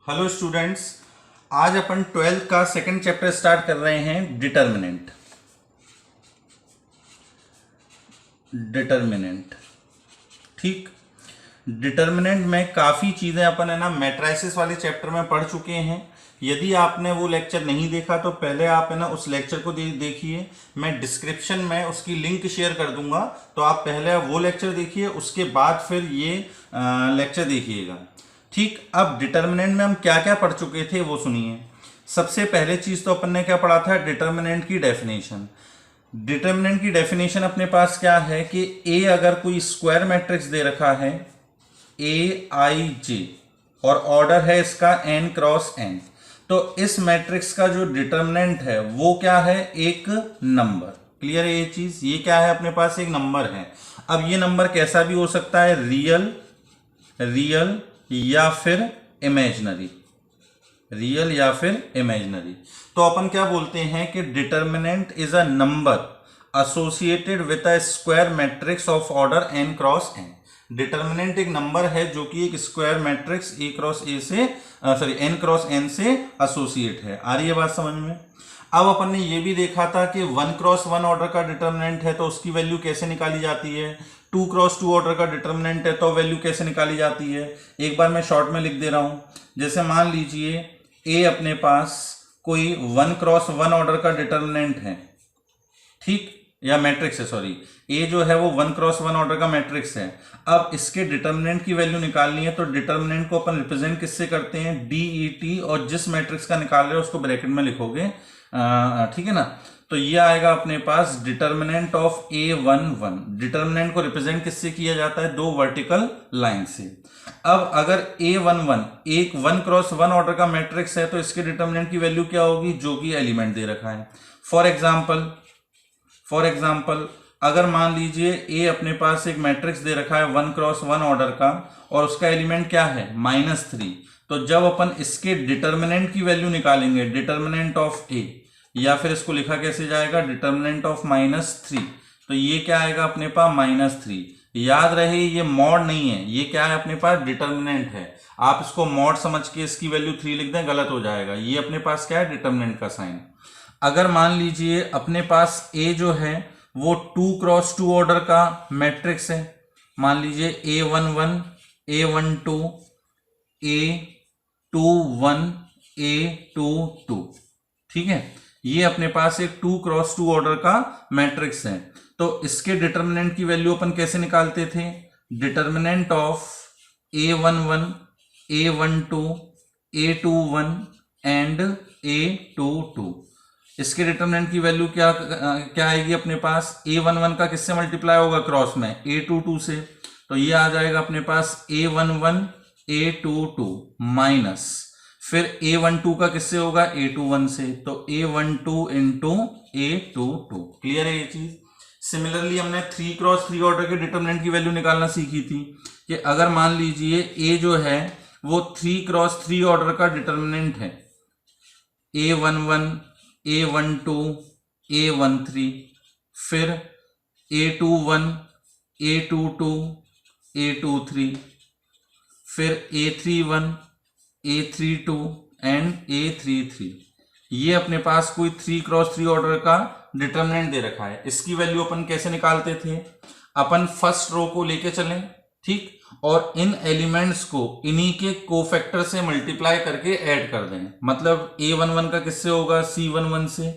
Hello students. आज अपन 12th का second chapter start कर रहे हैं डिटर्मिनेंट। डिटर्मिनेंट ठीक। डिटर्मिनेंट में काफ़ी चीज़ें अपन है ना मैट्राइसिस वाले चैप्टर में पढ़ चुके हैं। यदि आपने वो लेक्चर नहीं देखा तो पहले आप है ना उस लेक्चर को देखिए। मैं डिस्क्रिप्शन में उसकी लिंक शेयर कर दूंगा, तो आप पहले वो लेक्चर देखिए, उसके बाद फिर ये लेक्चर देखिएगा। ठीक, अब डिटर्मिनेंट में हम क्या क्या पढ़ चुके थे वो सुनिए। सबसे पहले चीज़ तो अपन ने क्या पढ़ा था, डिटर्मिनेंट की डेफिनेशन। डिटर्मिनेंट की डेफिनेशन अपने पास क्या है कि ए अगर कोई स्क्वायर मैट्रिक्स दे रखा है AIJ और ऑर्डर है इसका n क्रॉस n, तो इस मैट्रिक्स का जो डिटर्मिनेंट है वो क्या है, एक नंबर। क्लियर है ये चीज, ये क्या है अपने पास एक नंबर है। अब ये नंबर कैसा भी हो सकता है, रियल रियल या फिर इमेजिनरी, रियल या फिर इमेजिनरी। तो अपन क्या बोलते हैं कि determinant is a number associated with a square matrix of order n cross n। Determinant एक नंबर है जो कि एक square matrix a cross a से n क्रॉस n से एसोसिएट है। आ रही है बात समझ में। अब अपन ने ये भी देखा था कि 1 क्रॉस 1 ऑर्डर का डिटर्मिनेंट है तो उसकी वैल्यू कैसे निकाली जाती है, 2 क्रॉस 2 ऑर्डर का डिटर्मिनेंट है तो वैल्यू कैसे निकाली जाती है। एक बार मैं शॉर्ट में लिख दे रहा हूं। जैसे मान लीजिए ए अपने पास कोई 1 क्रॉस 1 ऑर्डर का डिटर्मिनेंट है, ठीक, या मैट्रिक्स है, सॉरी, ए जो है वो 1 क्रॉस 1 ऑर्डर का मैट्रिक्स है। अब इसके डिटर्मिनेंट की वैल्यू निकालनी है तो डिटर्मिनेंट को अपन रिप्रेजेंट किससे करते हैं, DET, और जिस मैट्रिक्स का निकाल रहे हो उसको ब्रैकेट में लिखोगे, ठीक है ना। तो ये आएगा अपने पास डिटर्मिनेंट ऑफ A11। डिटर्मिनेंट को रिप्रेजेंट किससे किया जाता है, दो वर्टिकल लाइन से। अब अगर A11 एक 1 क्रॉस 1 ऑर्डर का मैट्रिक्स है तो इसके डिटर्मिनेंट की वैल्यू क्या होगी, जो कि एलिमेंट दे रखा है। फॉर एग्जाम्पल अगर मान लीजिए ए अपने पास एक मैट्रिक्स दे रखा है 1 क्रॉस 1 ऑर्डर का और उसका एलिमेंट क्या है, -3, तो जब अपन इसके डिटर्मिनेंट की वैल्यू निकालेंगे, डिटर्मिनेंट ऑफ ए, या फिर इसको लिखा कैसे जाएगा, डिटर्मिनेंट ऑफ -3, तो ये क्या आएगा अपने पास -3। याद रहे ये मॉड नहीं है, ये क्या है अपने पास डिटर्मिनेंट है। आप इसको मॉड समझ के इसकी वैल्यू 3 लिख दें, गलत हो जाएगा। ये अपने पास क्या है, डिटर्मिनेंट का साइन। अगर मान लीजिए अपने पास ए जो है वो 2 क्रॉस 2 ऑर्डर का मैट्रिक्स है, मान लीजिए A11 A12 A21 A22, ठीक है, ये अपने पास एक 2 क्रॉस 2 ऑर्डर का मैट्रिक्स है। तो इसके डिटर्मिनेंट की वैल्यू अपन कैसे निकालते थे, determinant of A11 A12 A21 and A22। इसके डिटर्मिनेंट की वैल्यू क्या क्या आएगी अपने पास, A11 का किससे मल्टीप्लाई होगा, क्रॉस में, A22 से, तो ये आ जाएगा अपने पास A11 A22 माइनस, फिर A12 का किससे होगा, A21 से, तो A12 इंटू A22। क्लियर है ये चीज। सिमिलरली हमने 3 क्रॉस 3 ऑर्डर के डिटर्मिनेंट की वैल्यू निकालना सीखी थी कि अगर मान लीजिए A जो है वो 3 क्रॉस 3 ऑर्डर का डिटर्मिनेंट है, A11 A12 A13, फिर A21 A22 A23, फिर A31 A32 एंड A33। ये अपने पास कोई 3 क्रॉस 3 ऑर्डर का डिटर्मिनेंट दे रखा है। इसकी वैल्यू अपन कैसे निकालते थे, अपन फर्स्ट रो को लेके चलें, ठीक, और इन एलिमेंट्स को इन्हीं के कोफैक्टर से मल्टीप्लाई करके ऐड कर दें। मतलब A11 का किससे होगा, C11 से,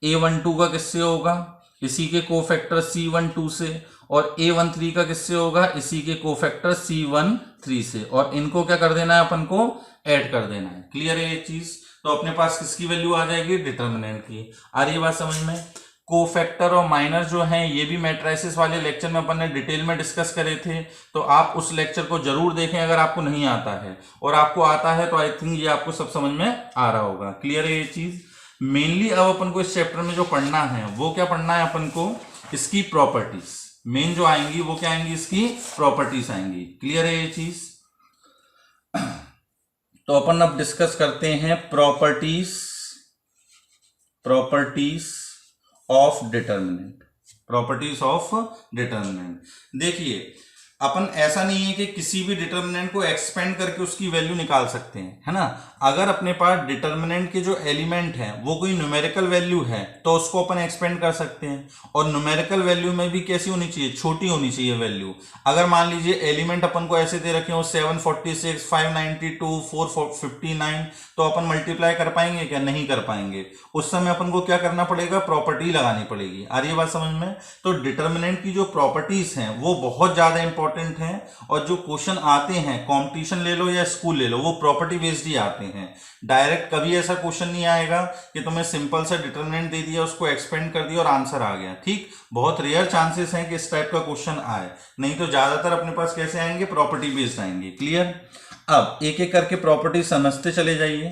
A12 का किससे होगा, इसी के कोफैक्टर C12 से, और A13 का किससे होगा, इसी के कोफैक्टर C13 से, और इनको क्या कर देना है, अपन को ऐड कर देना है। क्लियर है ये चीज। तो अपने पास किसकी वैल्यू आ जाएगी, डिटर्मिनेंट की। आ रही है बात समझ में। कोफैक्टर और माइनर जो हैं ये भी मैट्रिसेस वाले लेक्चर में अपन ने डिटेल में डिस्कस करे थे, तो आप उस लेक्चर को जरूर देखें अगर आपको नहीं आता है, और आपको आता है तो आई थिंक ये आपको सब समझ में आ रहा होगा। क्लियर है ये चीज। मेनली अब अपन को इस चैप्टर में जो पढ़ना है वो क्या पढ़ना है अपन को, इसकी प्रॉपर्टीज। मेन जो आएंगी वो क्या आएंगी, इसकी प्रॉपर्टीज आएंगी। क्लियर है ये चीज। तो अपन अब डिस्कस करते हैं properties of determinant. Properties of determinant. देखिए अपन ऐसा नहीं है कि किसी भी डिटर्मिनेंट को एक्सपेंड करके उसकी वैल्यू निकाल सकते हैं, है ना। अगर अपने पास डिटर्मिनेंट के जो एलिमेंट हैं वो कोई न्यूमेरिकल वैल्यू है तो उसको अपन एक्सपेंड कर सकते हैं, और न्यूमेरिकल वैल्यू में भी कैसी होनी चाहिए, छोटी होनी चाहिए वैल्यू। अगर मान लीजिए एलिमेंट अपन को ऐसे दे रखे हो 746, 592, 459, तो अपन मल्टीप्लाई कर पाएंगे क्या, नहीं कर पाएंगे। उस समय अपन को क्या करना पड़ेगा, प्रॉपर्टी लगानी पड़ेगी। आ रही है बात समझ में। तो डिटर्मिनेंट की जो प्रॉपर्टीज हैं वो बहुत ज्यादा इंपॉर्टेंट हैं, और जो क्वेश्चन आते हैं कंपटीशन ले लो या स्कूल ले लो वो प्रॉपर्टी बेस्ड ही आते हैं। डायरेक्ट कभी ऐसा क्वेश्चन नहीं आएगा कि तुम्हें सिंपल सा डिटर्मिनेंट दे दिया, उसको एक्सपेंड कर दिया और आंसर आ गया। ठीक, बहुत रेयर चांसेस हैं कि इस टाइप का क्वेश्चन आए, नहीं तो ज्यादातर अपने पास कैसे आएंगे, प्रॉपर्टी बेस्ड आएंगे। क्लियर। अब एक एक करके प्रॉपर्टी समझते चले जाइए।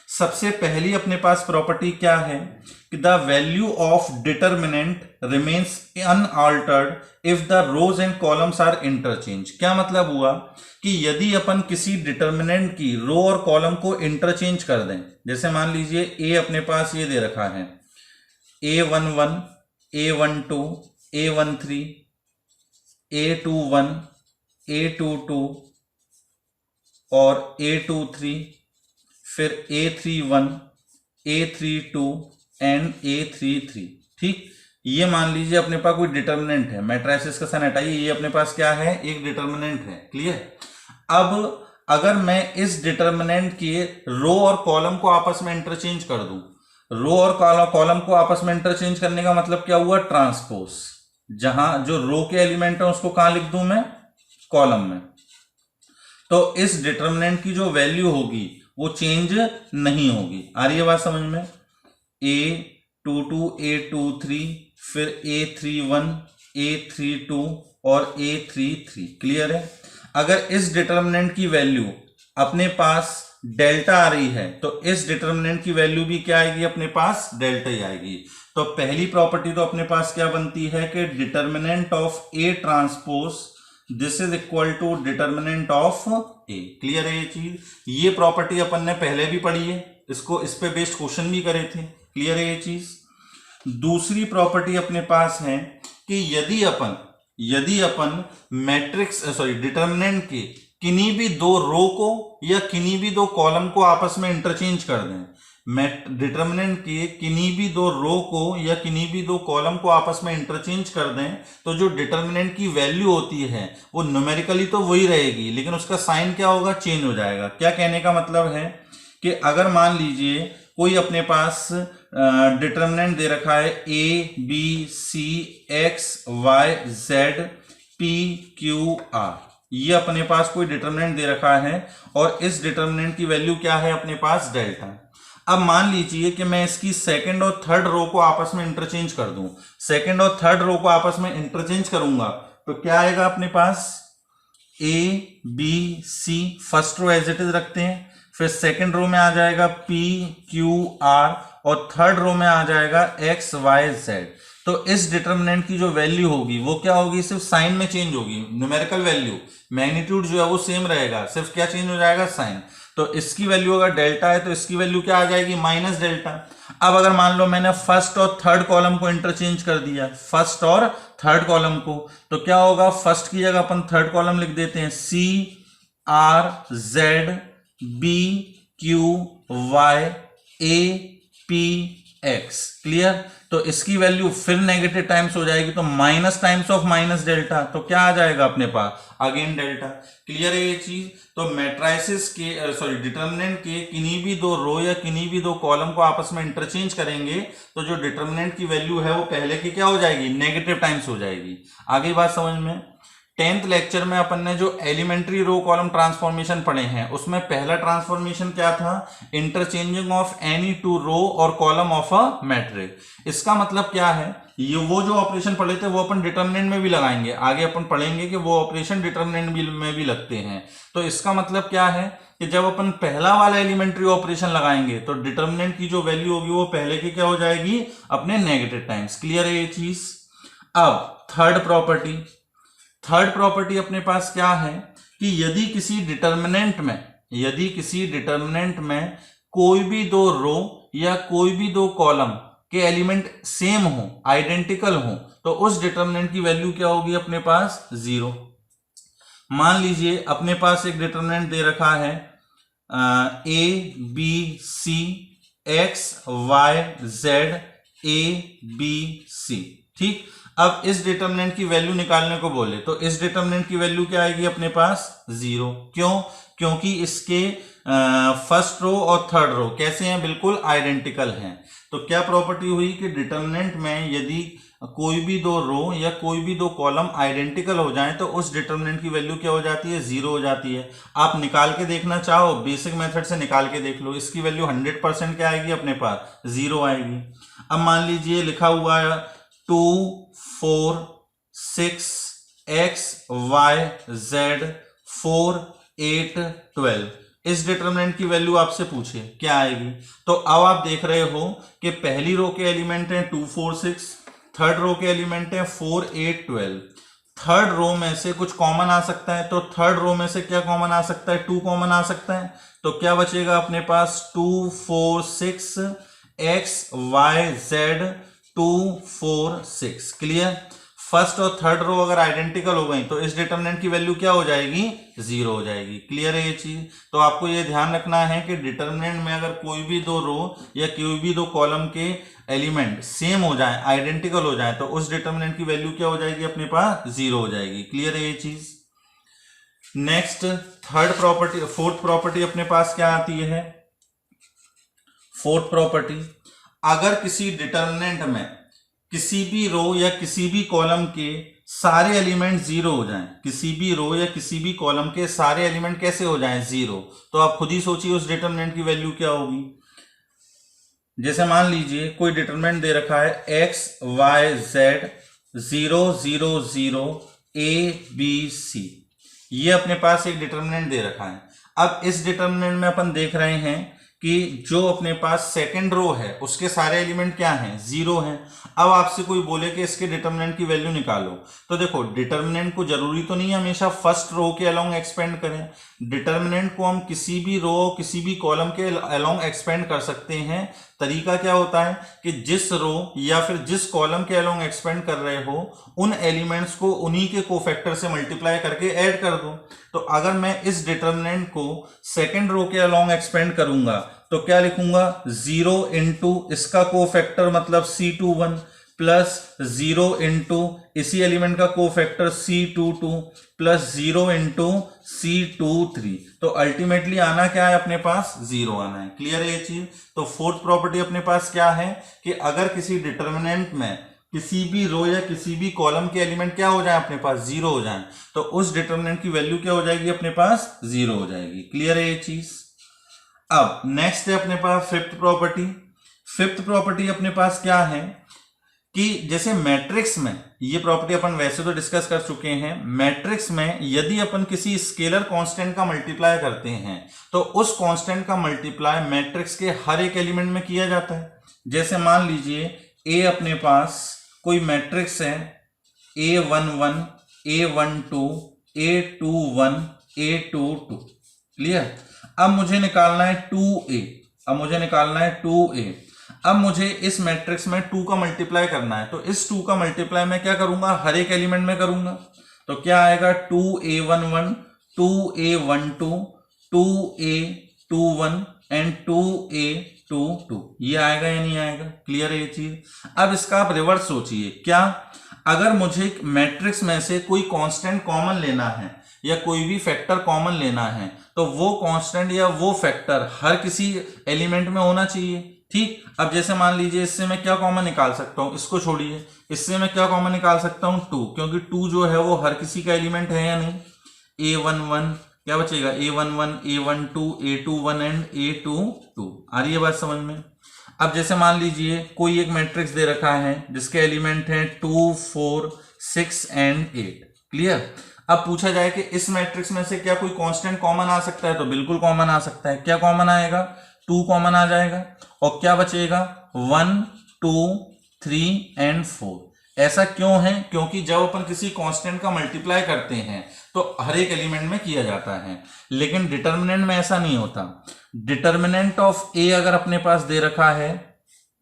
सबसे पहली अपने पास प्रॉपर्टी क्या है कि the value of determinant remains unaltered if the rows and columns are interchange. क्या मतलब हुआ कि यदि अपन किसी डिटर्मिनेंट की रो और कॉलम को इंटरचेंज कर दें, जैसे मान लीजिए ए अपने पास ये दे रखा है A11, A12, A13, A21, A22 और A23, फिर A31, A32 एंड A33। ठीक, ये मान लीजिए अपने पास कोई डिटर्मिनेंट है, मैट्रिसेस का साइन हटाइए, ये अपने पास क्या है, एक डिटर्मिनेंट है। क्लियर। अब अगर मैं इस डिटर्मिनेंट के रो और कॉलम को आपस में इंटरचेंज कर दूं, रो और कॉलम को आपस में इंटरचेंज करने का मतलब क्या हुआ, ट्रांसपोज। जहां जो रो के एलिमेंट है उसको कहां लिख दूं मैं, कॉलम में। तो इस डिटर्मिनेंट की जो वैल्यू होगी वो चेंज नहीं होगी। आ रही है बात समझ में। A22, A23, फिर A31, A32 और A33। क्लियर है। अगर इस डिटर्मिनेंट की वैल्यू अपने पास डेल्टा आ रही है तो इस डिटर्मिनेंट की वैल्यू भी क्या आएगी, अपने पास डेल्टा ही आएगी। तो पहली प्रॉपर्टी तो अपने पास क्या बनती है कि determinant of A transpose this is equal to determinant of A. Clear है ये चीज। ये प्रॉपर्टी अपन ने पहले भी पढ़ी है, इसको इस पे बेस्ड क्वेश्चन भी करे थे। क्लियर है ये चीज। दूसरी प्रॉपर्टी अपने पास है कि यदि अपन मैट्रिक्स डिटर्मिनेंट के किन्हीं भी दो रो को या किन्हीं भी दो कॉलम को आपस में इंटरचेंज कर दें, डिटर्मिनेंट के किन्हीं भी दो रो को या किन्हीं भी दो कॉलम को आपस में इंटरचेंज कर दें, तो जो डिटर्मिनेंट की वैल्यू होती है वो न्यूमेरिकली तो वही रहेगी, लेकिन उसका साइन क्या होगा, चेंज हो जाएगा। क्या कहने का मतलब है कि अगर मान लीजिए कोई अपने पास डिटर्मिनेंट दे रखा है A, B, C, X, Y, Z, P, Q, R, ये अपने पास कोई डिटर्मिनेंट दे रखा है और इस डिटर्मिनेंट की वैल्यू क्या है, अपने पास डेल्टा। अब मान लीजिए कि मैं इसकी सेकंड और थर्ड रो को आपस में इंटरचेंज कर दूं, सेकंड और थर्ड रो को आपस में इंटरचेंज करूंगा तो क्या आएगा अपने पास, A, B, C, first row as it is रखते हैं, फिर सेकंड रो में आ जाएगा P, Q, R और थर्ड रो में आ जाएगा X, Y, Z। तो इस डिटर्मिनेंट की जो वैल्यू होगी वो क्या होगी, सिर्फ साइन में चेंज होगी, न्यूमेरिकल वैल्यू, मैग्नीट्यूड जो है वो सेम रहेगा, सिर्फ क्या चेंज हो जाएगा, साइन। तो इसकी वैल्यू अगर डेल्टा है तो इसकी वैल्यू क्या आ जाएगी, माइनस डेल्टा। अब अगर मान लो मैंने फर्स्ट और थर्ड कॉलम को इंटरचेंज कर दिया, फर्स्ट और थर्ड कॉलम को, तो क्या होगा, फर्स्ट की जगह अपन थर्ड कॉलम लिख देते हैं C, R, Z, B, Q, Y, A, P, X। Clear. तो इसकी वैल्यू फिर नेगेटिव टाइम्स हो जाएगी, तो minus times of minus delta, तो क्या आ जाएगा अपने पास, अगेन डेल्टा। क्लियर है ये चीज। तो मैट्रिसेस के डिटर्मिनेंट के किन्हीं भी दो रो या किन्हीं भी दो कॉलम को आपस में इंटरचेंज करेंगे तो जो डिटर्मिनेंट की वैल्यू है वो पहले की क्या हो जाएगी, नेगेटिव टाइम्स हो जाएगी। आगे बात समझ में। 10th लेक्चर में अपन ने जो एलिमेंट्री रो कॉलम ट्रांसफॉर्मेशन पढ़े हैं उसमें पहला ट्रांसफॉर्मेशन क्या था, इंटरचेंजिंग ऑफ एनी टू रो और कॉलम ऑफ अ मैट्रिक्स। इसका मतलब क्या है, ये वो जो ऑपरेशन पढ़े थे वो अपन डिटर्मिनेंट में भी लगाएंगे, आगे अपन पढ़ेंगे कि वो ऑपरेशन डिटर्मिनेंट में भी लगते हैं। तो इसका मतलब क्या है कि जब अपन पहला वाला एलिमेंट्री ऑपरेशन लगाएंगे तो डिटर्मिनेंट की जो वैल्यू होगी वो पहले की क्या हो जाएगी, अपने नेगेटिव टाइम्स। क्लियर है ये चीज। अब थर्ड प्रॉपर्टी अपने पास क्या है कि यदि किसी डिटर्मिनेंट में कोई भी दो रो या कोई भी दो कॉलम के एलिमेंट सेम हो, आइडेंटिकल हो, तो उस डिटर्मिनेंट की वैल्यू क्या होगी अपने पास, 0। मान लीजिए अपने पास एक डिटरमिनेंट दे रखा है A B C X Y Z A B C, ठीक। अब इस डिटरमिनेंट की वैल्यू निकालने को बोले तो इस डिटरमिनेंट की वैल्यू क्या आएगी अपने पास 0। क्यों? क्योंकि इसके फर्स्ट रो और थर्ड रो कैसे हैं, बिल्कुल आइडेंटिकल हैं। तो क्या प्रॉपर्टी हुई कि डिटरमिनेंट में यदि कोई भी दो रो या कोई भी दो कॉलम आइडेंटिकल हो जाएं तो उस डिटरमिनेंट की वैल्यू क्या हो जाती है, 0 हो जाती है। आप निकाल के देखना चाहो बेसिक मेथड से निकाल के देख लो, इसकी वैल्यू 100% क्या आएगी अपने पास, 0 आएगी। अब मान लीजिए लिखा हुआ है 2 4 6 x y z 4 8 12, इस डिटरमिनेंट की वैल्यू आपसे पूछे क्या आएगी। तो अब आप देख रहे हो कि पहली रो के एलिमेंट हैं 2 4 6, थर्ड रो के एलिमेंट हैं 4 8 12। थर्ड रो में से कुछ कॉमन आ सकता है, तो थर्ड रो में से क्या कॉमन आ सकता है, 2 कॉमन आ सकता है। तो क्या बचेगा अपने पास 2 4 6 x y z 2 4 6। Clear? First और थर्ड रो अगर आइडेंटिकल हो गई तो इस डिटरमिनेंट की वैल्यू क्या हो जाएगी, 0 हो जाएगी। क्लियर है ये चीज? तो आपको ये ध्यान रखना है कि डिटरमिनेंट में अगर कोई भी दो रो या कोई भी दो कॉलम के एलिमेंट सेम हो जाए, आइडेंटिकल हो जाए, तो उस डिटरमिनेंट की वैल्यू क्या हो जाएगी अपने पास, 0 हो जाएगी। क्लियर है ये चीज? Next third property, fourth property अपने पास क्या आती है। फोर्थ प्रॉपर्टी, अगर किसी डिटरमिनेंट में किसी भी रो या किसी भी कॉलम के सारे एलिमेंट 0 हो जाएं, किसी भी रो या किसी भी कॉलम के सारे एलिमेंट कैसे हो जाएं, 0, तो आप खुद ही सोचिए उस डिटरमिनेंट की वैल्यू क्या होगी। जैसे मान लीजिए कोई डिटरमिनेंट दे रखा है x y z 0 0 0 a b c, ये अपने पास एक डिटरमिनेंट दे रखा है। अब इस डिटरमिनेंट में अपन देख रहे हैं कि जो अपने पास सेकंड रो है उसके सारे एलिमेंट क्या हैं, 0 हैं। अब आपसे कोई बोले कि इसके डिटरमिनेंट की वैल्यू निकालो, तो देखो डिटरमिनेंट को जरूरी तो नहीं है हमेशा फर्स्ट रो के अलोंग एक्सपेंड करें। डिटरमिनेंट को हम किसी भी रो किसी भी कॉलम के अलोंग एक्सपेंड कर सकते हैं। तरीका क्या होता है कि जिस रो या फिर जिस कॉलम के अलोंग एक्सपेंड कर रहे हो उन एलिमेंट्स को उन्हीं के कोफैक्टर से मल्टीप्लाई करके ऐड कर दो। तो अगर मैं इस डिटरमिनेंट को सेकंड रो के अलोंग एक्सपेंड करूंगा तो क्या लिखूंगा, 0 इंटू इसका कोफैक्टर मतलब C21 प्लस 0 इंटू इसी एलिमेंट का cofactor C22 plus 0 into C23। तो अल्टीमेटली आना क्या है अपने पास, 0 आना है। क्लियर है ये चीज? तो फोर्थ प्रॉपर्टी अपने पास क्या है कि अगर किसी डिटरमिनेंट में किसी भी रो या किसी भी कॉलम के एलिमेंट क्या हो जाए अपने पास, 0 हो जाए, तो उस डिटरमिनेंट की वैल्यू क्या हो जाएगी अपने पास, 0 हो जाएगी। क्लियर है ये चीज? अब नेक्स्ट है अपने पास फिफ्थ प्रॉपर्टी। फिफ्थ प्रॉपर्टी अपने पास क्या है कि जैसे मैट्रिक्स में, ये प्रॉपर्टी अपन वैसे तो डिस्कस कर चुके हैं, मैट्रिक्स में यदि अपन किसी स्केलर कांस्टेंट का मल्टीप्लाई करते हैं तो उस कांस्टेंट का मल्टीप्लाई मैट्रिक्स के हर एक एलिमेंट में किया जाता है। जैसे मान लीजिए ए अपने पास कोई मैट्रिक्स है A11 A12 A21 A22। Clear? अब मुझे निकालना है 2a, अब मुझे निकालना है 2a। अब मुझे इस मैट्रिक्स में 2 का मल्टीप्लाई करना है, तो इस 2 का मल्टीप्लाई मैं क्या करूंगा, हर एक एलिमेंट में करूंगा। तो क्या आएगा, 2a11 2a12 2a21 and 2a22, ये आएगा या नहीं आएगा। क्लियर है ये चीज? अब इसका आप रिवर्स सोचिए, क्या अगर मुझे मैट्रिक्स में से कोई कांस्टेंट कॉमन लेना है या कोई भी फैक्टर कॉमन लेना है तो वो कांस्टेंट या वो फैक्टर हर किसी एलिमेंट में होना चाहिए। ठीक, अब जैसे मान लीजिए इससे मैं क्या कॉमन निकाल सकता हूं, इसको छोड़िए, इससे मैं क्या कॉमन निकाल सकता हूं, 2, क्योंकि 2 जो है वो हर किसी का एलिमेंट है या नहीं। A11 क्या बचेगा, A11 A12 A21 and A22। आ रही है बात समझ में? अब जैसे मान लीजिए कोई एक मैट्रिक्स दे रखा है जिसके एलिमेंट हैं 2 4 6 एंड 8। क्लियर? अब पूछा जाए कि इस मैट्रिक्स में से क्या कोई कांस्टेंट कॉमन आ सकता है, तो बिल्कुल कॉमन आ सकता है। क्या कॉमन आएगा, 2 कॉमन आ जाएगा, और क्या बचेगा 1 2 3 एंड 4। ऐसा क्यों है, क्योंकि जब अपन किसी कांस्टेंट का मल्टीप्लाई करते हैं तो हर एक एलिमेंट में किया जाता है, लेकिन डिटरमिनेंट में ऐसा नहीं होता। डिटरमिनेंट ऑफ ए अगर अपने पास दे रखा है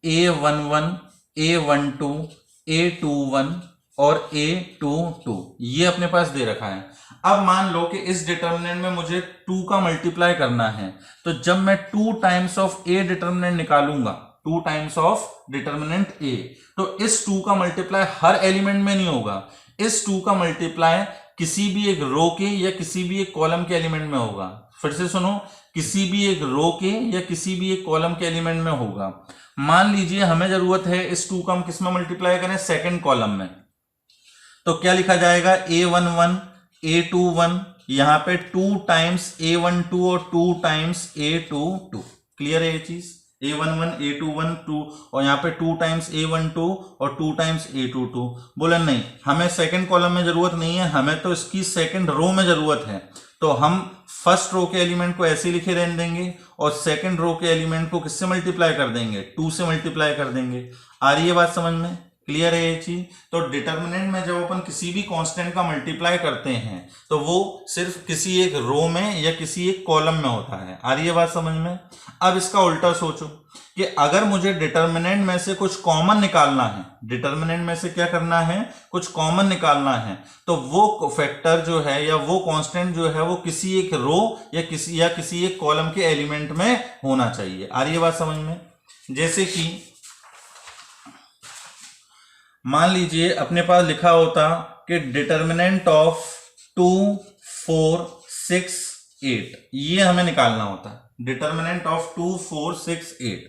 A11 A12 A21 और A22, ये अपने पास दे रखा है। अब मान लो कि इस डिटर्मिनेंट में मुझे 2 का मल्टीप्लाई करना है, तो जब मैं 2 टाइम्स ऑफ ए डिटर्मिनेंट निकालूंगा, 2 टाइम्स ऑफ डिटर्मिनेंट ए, तो इस 2 का मल्टीप्लाई हर एलिमेंट में नहीं होगा, इस 2 का मल्टीप्लाई किसी भी एक रो के या किसी भी एक कॉलम के एलिमेंट में होगा। फिर से सुनो, किसी भी एक रो के या किसी भी एक कॉलम के एलिमेंट में होगा। मान लीजिए हमें जरूरत है इस 2 का हम किस में मल्टीप्लाई करें, सेकंड कॉलम में, तो क्या लिखा जाएगा, A11 A21, यहां पे 2 टाइम्स A12 और 2 टाइम्स A22। क्लियर है ये चीज, A11 A21 2 और यहां पे 2 टाइम्स A12 और 2 टाइम्स A22। बोले नहीं, हमें सेकंड कॉलम में जरूरत नहीं है, हमें तो इसकी सेकंड रो में जरूरत है, तो हम फर्स्ट रो के एलिमेंट को ऐसे लिखे रहने देंगे और सेकंड रो के एलिमेंट को किससे मल्टीप्लाई कर देंगे, 2 से मल्टीप्लाई कर देंगे। आ रही है बात समझ में, क्लियर है ये चीज। तो डिटर्मिनेंट में जब अपन किसी भी कांस्टेंट का मल्टीप्लाई करते हैं तो वो सिर्फ किसी एक रो में या किसी एक कॉलम में होता है। आ रही है बात समझ में। अब इसका उल्टा सोचो कि अगर मुझे डिटर्मिनेंट में से कुछ कॉमन निकालना है, डिटर्मिनेंट में से क्या करना है, कुछ कॉमन निकालना है, तो वो फैक्टर जो है या वो कांस्टेंट जो है वो किसी एक रो या किसी एक कॉलम के एलिमेंट में होना चाहिए। आ रही है बात समझ में। जैसे कि मान लीजिए अपने पास लिखा होता कि डिटर्मिनेंट ऑफ 2 4 6 8, ये हमें निकालना होता, डिटर्मिनेंट ऑफ 2 4 6 8।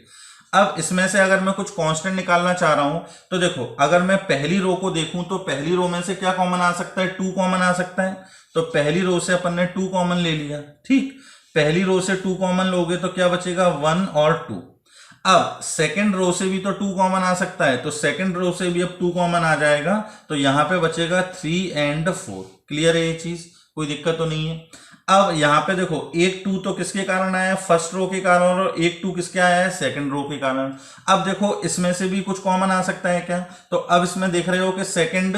अब इसमें से अगर मैं कुछ कांस्टेंट निकालना चाह रहा हूं तो देखो, अगर मैं पहली रो को देखूं तो पहली रो में से क्या कॉमन आ सकता है, 2 कॉमन आ सकता है। तो पहली रो से अपन ने 2 कॉमन ले लिया, ठीक। पहली रो से 2 कॉमन लोगे तो क्या बचेगा, 1 और 2। अब सेकंड रो से भी तो 2 कॉमन आ सकता है, तो सेकंड रो से भी अब 2 कॉमन आ जाएगा, तो यहां पे बचेगा 3 एंड 4। क्लियर है ये चीज, कोई दिक्कत तो नहीं है। अब यहां पे देखो, एक 2 तो किसके कारण आया, फर्स्ट रो के कारण, और एक 2 किसके आया है, सेकंड रो के कारण। अब देखो इसमें से भी कुछ कॉमन आ सकता है क्या, तो अब इसमें देख रहे हो कि सेकंड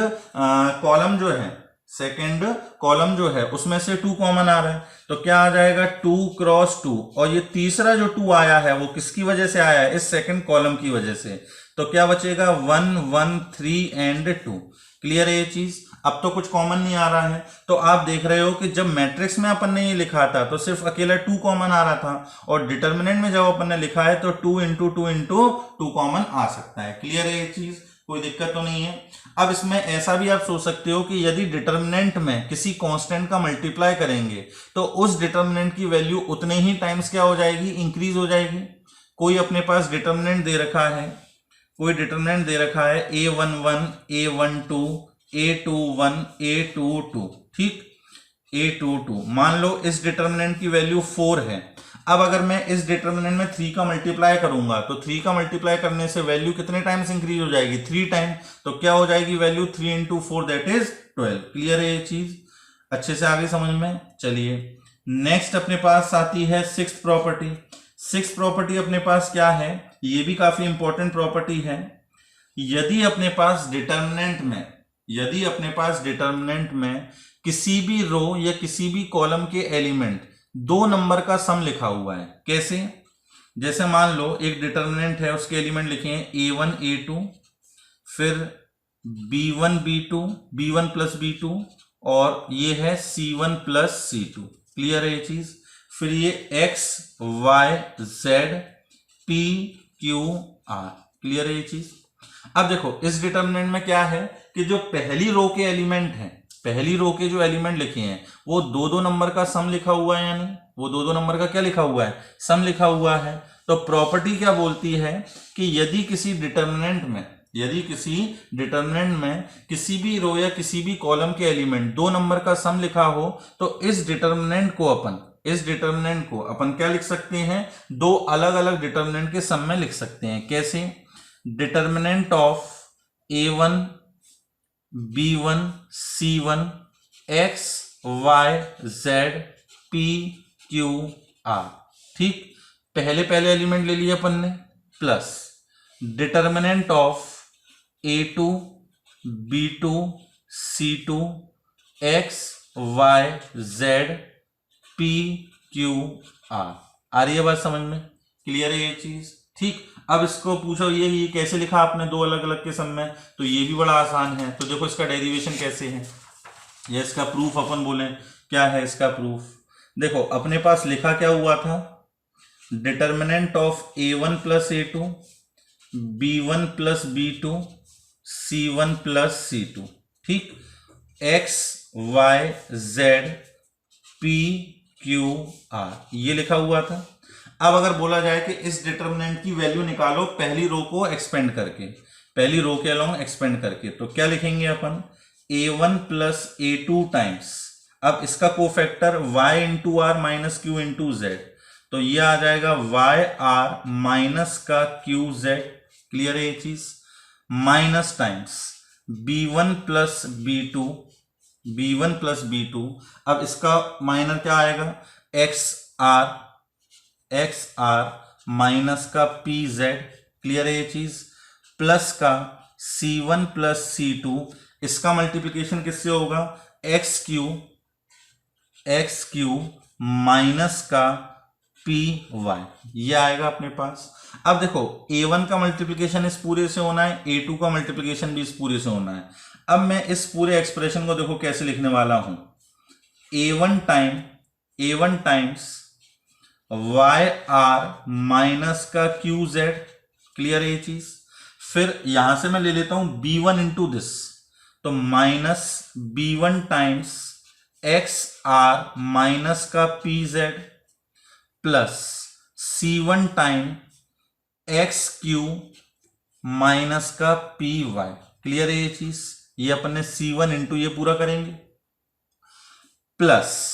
कॉलम जो है, सेकंड कॉलम जो है उसमें से 2 कॉमन आ रहा है, तो क्या आ जाएगा 2 क्रॉस 2, और ये तीसरा जो 2 आया है वो किसकी वजह से आया है, इस सेकंड कॉलम की वजह से, तो क्या बचेगा 1 1 3 एंड 2। क्लियर है ये चीज। अब तो कुछ कॉमन नहीं आ रहा है, तो आप देख रहे हो कि जब मैट्रिक्स में अपन ने ये लिखा था तो सिर्फ अकेला 2 कॉमन आ रहा था, और डिटर्मिनेंट में जब अपन ने लिखा है तो 2 इंटू 2 इंटू 2 कॉमन आ सकता है। क्लियर है ये चीज, कोई दिक्कत तो नहीं है। अब इसमें ऐसा भी आप सोच सकते हो कि यदि डिटर्मिनेंट में किसी कांस्टेंट का मल्टीप्लाई करेंगे तो उस डिटर्मिनेंट की वैल्यू उतने ही टाइम्स क्या हो जाएगी, इंक्रीज हो जाएगी। कोई अपने पास डिटर्मिनेंट दे रखा है, कोई डिटर्मिनेंट दे रखा है A11 A12 A21 A22, ठीक, A22। मान लो इस डिटर्मिनेंट की वैल्यू 4 है। अब अगर मैं इस डिटर्मिनेंट में 3 का मल्टीप्लाई करूंगा तो 3 का मल्टीप्लाई करने से वैल्यू कितने टाइम्स इंक्रीज हो जाएगी, 3 टाइम, तो क्या हो जाएगी value 3 into 4 that is 12। Clear है ये चीज, अच्छे से आगे समझ में। चलिए नेक्स्ट अपने पास आती है सिक्स्थ प्रॉपर्टी। सिक्स्थ प्रॉपर्टी अपने पास क्या है, ये भी काफी इंपॉर्टेंट प्रॉपर्टी है। यदि अपने पास डिटर्मिनेंट में किसी भी रो या किसी भी कॉलम के एलिमेंट 2 नंबर का सम लिखा हुआ है, कैसे, जैसे मान लो एक डिटर्मिनेंट है, उसके एलिमेंट लिखे हैं A1 A2, फिर B1 B2 B1 plus B2, और ये है C1 प्लस C2। क्लियर है ये चीज। फिर ये X Y Z P Q R। Clear है ये चीज। अब देखो इस डिटर्मिनेंट में क्या है कि जो पहली रो के एलिमेंट है, पहली रो के जो एलिमेंट लिखे हैं वो 2-2 नंबर का सम लिखा हुआ है, यानी वो 2-2 नंबर का क्या लिखा हुआ है, सम लिखा हुआ है। तो प्रॉपर्टी क्या बोलती है कि यदि किसी डिटर्मिनेंट में किसी भी रो या किसी भी कॉलम के एलिमेंट 2 नंबर का सम लिखा हो तो इस डिटर्मिनेंट को अपन क्या लिख सकते हैं, 2 अलग अलग डिटर्मिनेंट के सम में लिख सकते हैं। कैसे, determinant of A1 B1 C1 X Y Z P Q R। ठीक, पहले एलिमेंट ले लिया अपन ने, plus determinant of A2 B2 C2 X Y Z P Q R। आ रही है बात समझ में, क्लियर है ये चीज। ठीक, अब इसको पूछो ये कैसे लिखा आपने 2 अलग अलग के सम में, तो ये भी बड़ा आसान है। तो देखो इसका डेरिवेशन कैसे है, ये इसका प्रूफ अपन बोले, क्या है इसका प्रूफ? देखो अपने पास लिखा क्या हुआ था, determinant of a1 plus a2, b1 plus b2, c1 plus c2, ठीक, x y z p q r, ये लिखा हुआ था। अब अगर बोला जाए कि इस डिटर्मिनेंट की वैल्यू निकालो पहली रो को एक्सपेंड करके, पहली रो के अलोंग एक्सपेंड करके, तो क्या लिखेंगे अपन, a1 प्लस a2 टाइम्स, अब इसका cofactor y into R minus Q into Z, तो ये आ जाएगा y r माइनस का क्यू जेड, क्लियर है ये चीज, minus times b1 plus b2, b1 plus b2, अब इसका माइनर क्या आएगा, x r माइनस का पी जेड, क्लियर है ये चीज, प्लस का c1 प्लस c2, इसका मल्टीप्लीकेशन किससे होगा, एक्स क्यू माइनस का पी वाई, ये आएगा अपने पास। अब देखो a1 का मल्टीप्लीकेशन इस पूरे से होना है, a2 का मल्टीप्लीकेशन भी इस पूरे से होना है। अब मैं इस पूरे एक्सप्रेशन को देखो कैसे लिखने वाला हूं, a1 times Y R minus का क्यू जेड, क्लियर है ये चीज, फिर यहां से मैं ले लेता हूं b1 इंटू दिस, तो minus b1 times x are minus का P z plus c1 time x Q minus का पी वाई, क्लियर है ये चीज, ये अपन ने c1 इंटू ये पूरा करेंगे, प्लस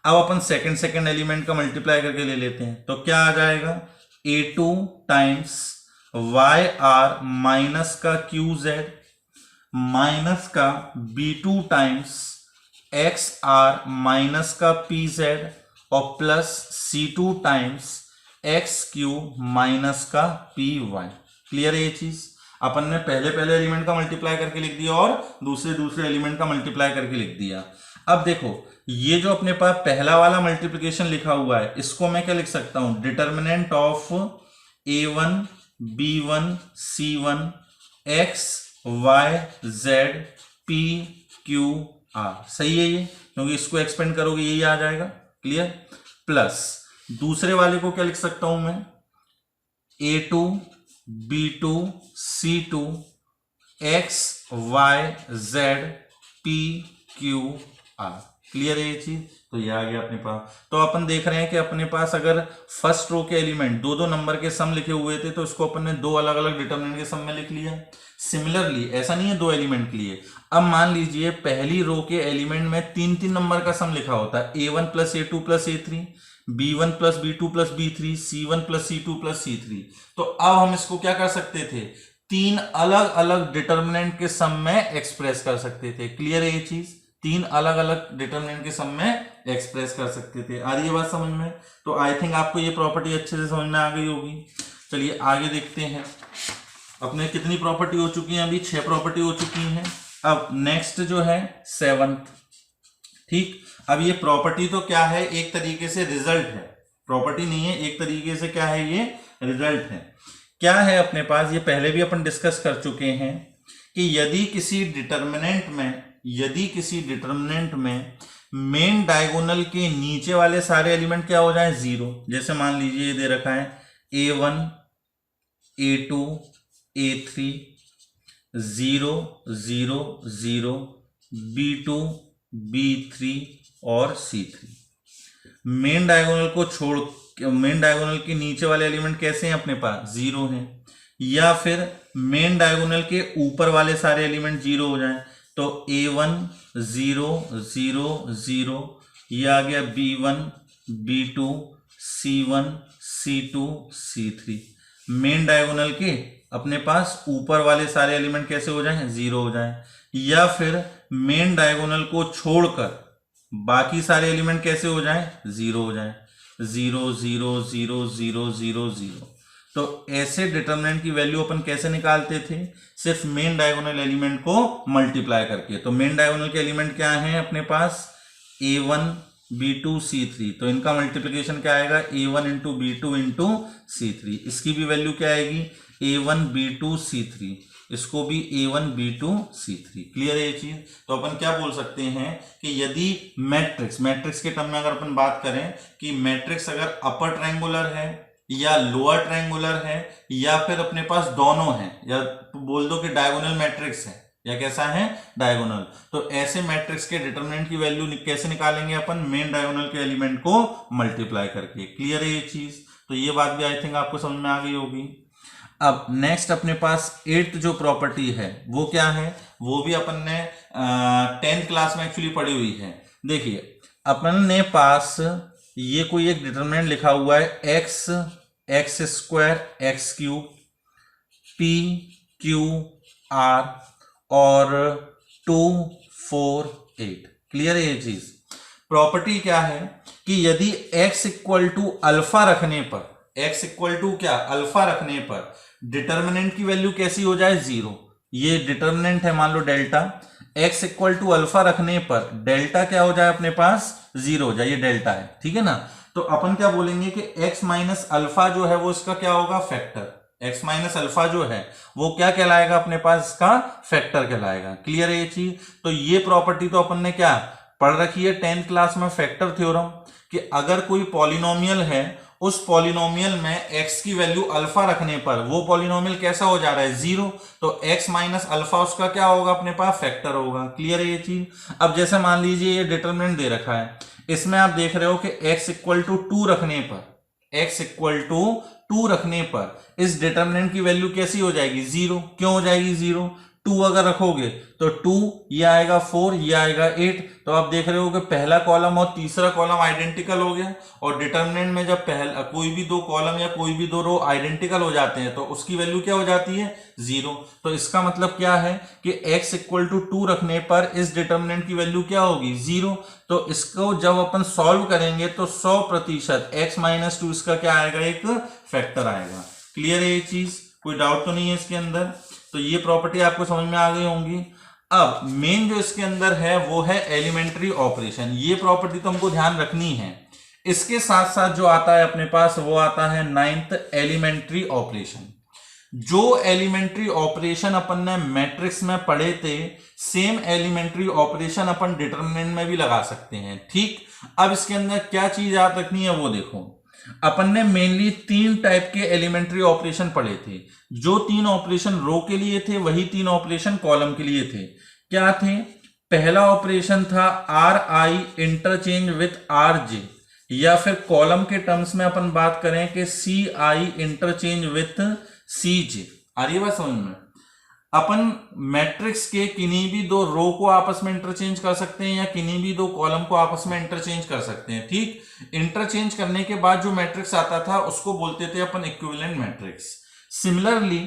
अब अपन सेकंड एलिमेंट का मल्टीप्लाई करके ले लेते हैं, तो क्या आ जाएगा, a2 times Y R minus का क्यू जेड माइनस का b2 times x are minus का पी जेड और plus c2 times X Q minus का पी वाई, क्लियर है ये चीज। अपन ने पहले एलिमेंट का मल्टीप्लाई करके लिख दिया और दूसरे एलिमेंट का मल्टीप्लाई करके लिख दिया। अब देखो ये जो अपने पास पहला वाला मल्टीप्लिकेशन लिखा हुआ है, इसको मैं क्या लिख सकता हूं, determinant of a1 b1 c1 x y z p q r, सही है ये, क्योंकि इसको एक्सपेंड करोगे यही आ जाएगा, क्लियर, प्लस दूसरे वाले को क्या लिख सकता हूं मैं, a2 b2 c2 x y z p q r, clear है ये चीज, तो ये आ गया अपने पास। तो अपन देख रहे हैं कि अपने पास अगर फर्स्ट रो के एलिमेंट दो नंबर के सम लिखे हुए थे तो इसको अपन ने दो अलग अलग डिटर्मिनेंट के सम में लिख लिया। सिमिलरली ऐसा नहीं है दो एलिमेंट के लिए, अब मान लीजिए पहली रो के एलिमेंट में तीन नंबर का सम लिखा होता है, a1 plus a2 plus a3, b1 plus b2 plus b3, c1 plus c2 plus c3, तो अब हम इसको क्या कर सकते थे, तीन अलग अलग डिटर्मिनेंट के सम में एक्सप्रेस कर सकते थे, क्लियर है ये चीज, तीन अलग अलग डिटर्मिनेंट के सम में एक्सप्रेस कर सकते थे। आ रही है बात समझ में? तो आई थिंक आपको ये प्रॉपर्टी अच्छे से समझ में आ गई होगी। चलिए आगे देखते हैं, अपने कितनी प्रॉपर्टी हो चुकी है, अभी 6 प्रॉपर्टी हो चुकी हैं। अब नेक्स्ट जो है 7th, ठीक, अब ये प्रॉपर्टी तो क्या है, एक तरीके से रिजल्ट है, प्रॉपर्टी नहीं है, एक तरीके से क्या है, ये रिजल्ट है। क्या है अपने पास, ये पहले भी अपन डिस्कस कर चुके हैं कि यदि किसी डिटर्मिनेंट में मेन डायगोनल के नीचे वाले सारे एलिमेंट क्या हो जाए, 0, जैसे मान लीजिए ये दे रखा है a1 a2 a3 0 0 0 b2 b3 और c3, मेन डायगोनल के नीचे वाले एलिमेंट कैसे हैं अपने पास, 0 हैं, या फिर मेन डायगोनल के ऊपर वाले सारे एलिमेंट 0 हो जाएं, तो a1 0 0 0, ये आ गया b1 b2 c1 c2 c3, main diagonal के अपने पास ऊपर वाले सारे एलिमेंट कैसे हो जाएं, 0 हो जाएं, या फिर मेन डायगोनल को छोड़कर बाकी सारे एलिमेंट कैसे हो जाएं, 0 हो जाएं, 0 0 0 0 0 0। तो ऐसे डिटर्मिनेंट की वैल्यू अपन कैसे निकालते थे, सिर्फ मेन डायगोनल एलिमेंट को मल्टीप्लाई करके। तो मेन डायगोनल के एलिमेंट क्या हैं अपने पास, a1 b2 c3, तो इनका मल्टीप्लिकेशन क्या आएगा, a1 into b2 into c3, इसकी भी वैल्यू क्या आएगी, a1 b2 c3, इसको भी A1 B2 C3। क्लियर है ये चीज? तो अपन क्या बोल सकते हैं कि यदि मैट्रिक्स के टर्म में अगर अपन बात करें कि मैट्रिक्स अगर अपर ट्रायंगुलर है या लोअर ट्रायंगुलर है या फिर अपने पास दोनों है, या बोल दो कि डायगोनल मैट्रिक्स है, या कैसा है, डायगोनल, तो ऐसे मैट्रिक्स के डिटरमिनेंट की वैल्यू कैसे निकालेंगे अपन? मेन डायगोनल के एलिमेंट को मल्टीप्लाई करके। क्लियर है ये चीज? तो ये बात भी आई थिंक आपको समझ में आ गई होगी। अब नेक्स्ट अपने पास 8th जो प्रॉपर्टी है वो क्या है? वो भी अपन ने 10th क्लास में एक्चुअली पढ़ी हुई है। देखिए अपन ने पास ये कोई एक डिटरमिनेंट लिखा हुआ है x square x cube P Q R और 2 4 8। क्लियर है ये चीज? प्रॉपर्टी क्या है कि यदि x इक्वल टू अल्फा रखने पर, x इक्वल टू क्या, अल्फा रखने पर डिटर्मिनेंट की वैल्यू कैसी हो जाए? 0। ये डिटर्मिनेंट है मान लो delta, x equal to alpha रखने पर डेल्टा क्या हो जाए अपने पास? 0 हो जाए। ये डेल्टा है, ठीक है ना? तो अपन क्या बोलेंगे कि x माइनस अल्फा जो है वो इसका क्या होगा? फैक्टर। x माइनस अल्फा जो है वो क्या कहलाएगा अपने पास? इसका फैक्टर कहलाएगा। क्लियर है ये चीज? तो ये प्रॉपर्टी तो अपन ने क्या पढ़ रखी है 10th क्लास में, फैक्टर थ्योरम, कि अगर कोई पॉलिनोमियल है उस पॉलिनोमियल में x की वैल्यू अल्फा रखने पर वो पॉलिनोमियल कैसा हो जा रहा है? 0। तो x माइनस अल्फा उसका क्या होगा अपने पास? फैक्टर होगा। क्लियर है ये चीज? अब जैसे मान लीजिए ये डिटरमिनेंट दे रखा है, इसमें आप देख रहे हो कि x इक्वल टू 2 रखने पर, x इक्वल टू 2 रखने पर इस डिटरमिनेंट की वैल्यू कैसी हो जाएगी? 0। क्यों हो जाएगी 0? 2 अगर रखोगे तो 2, ये आएगा 4, ये आएगा 8। तो आप देख रहे हो कि पहला कॉलम और तीसरा कॉलम आइडेंटिकल हो गया, और डिटरमिनेंट में जब पहला कोई भी दो कॉलम या कोई भी दो रो आइडेंटिकल हो जाते हैं तो उसकी वैल्यू क्या हो जाती है? 0। तो इसका मतलब क्या है कि x इक्वल टू 2 रखने पर इस डिटरमिनेंट की वैल्यू क्या होगी? 0। तो इसको जब अपन सॉल्व करेंगे तो 100% x माइनस 2 इसका क्या आएगा? एक फैक्टर आएगा। क्लियर है ये चीज? कोई डाउट तो नहीं है इसके अंदर? तो ये प्रॉपर्टी आपको समझ में आ गई होंगी। अब मेन जो इसके अंदर है वो है एलिमेंट्री ऑपरेशन। ये प्रॉपर्टी तो हमको ध्यान रखनी है। इसके साथ साथ जो आता है अपने पास वो आता है 9th एलिमेंट्री ऑपरेशन। जो एलिमेंट्री ऑपरेशन अपन ने मैट्रिक्स में पढ़े थे, सेम एलिमेंट्री ऑपरेशन अपन डिटरमिनेंट में भी लगा सकते हैं। ठीक, अब इसके अंदर क्या चीज याद रखनी है वो देखो। अपन ने मेनली 3 टाइप के एलिमेंट्री ऑपरेशन पढ़े थे। जो 3 ऑपरेशन रो के लिए थे वही 3 ऑपरेशन कॉलम के लिए थे। क्या थे? पहला ऑपरेशन था are I interchange with R J, या फिर कॉलम के टर्म्स में अपन बात करें कि c I interchange with C जे। आ रही है बात समझ में? अपन मैट्रिक्स के किन्हीं भी 2 रो को आपस में इंटरचेंज कर सकते हैं या किन्हीं भी 2 कॉलम को आपस में इंटरचेंज कर सकते हैं। ठीक, इंटरचेंज करने के बाद जो मैट्रिक्स आता था उसको बोलते थे अपन इक्विवेलेंट मैट्रिक्स। सिमिलरली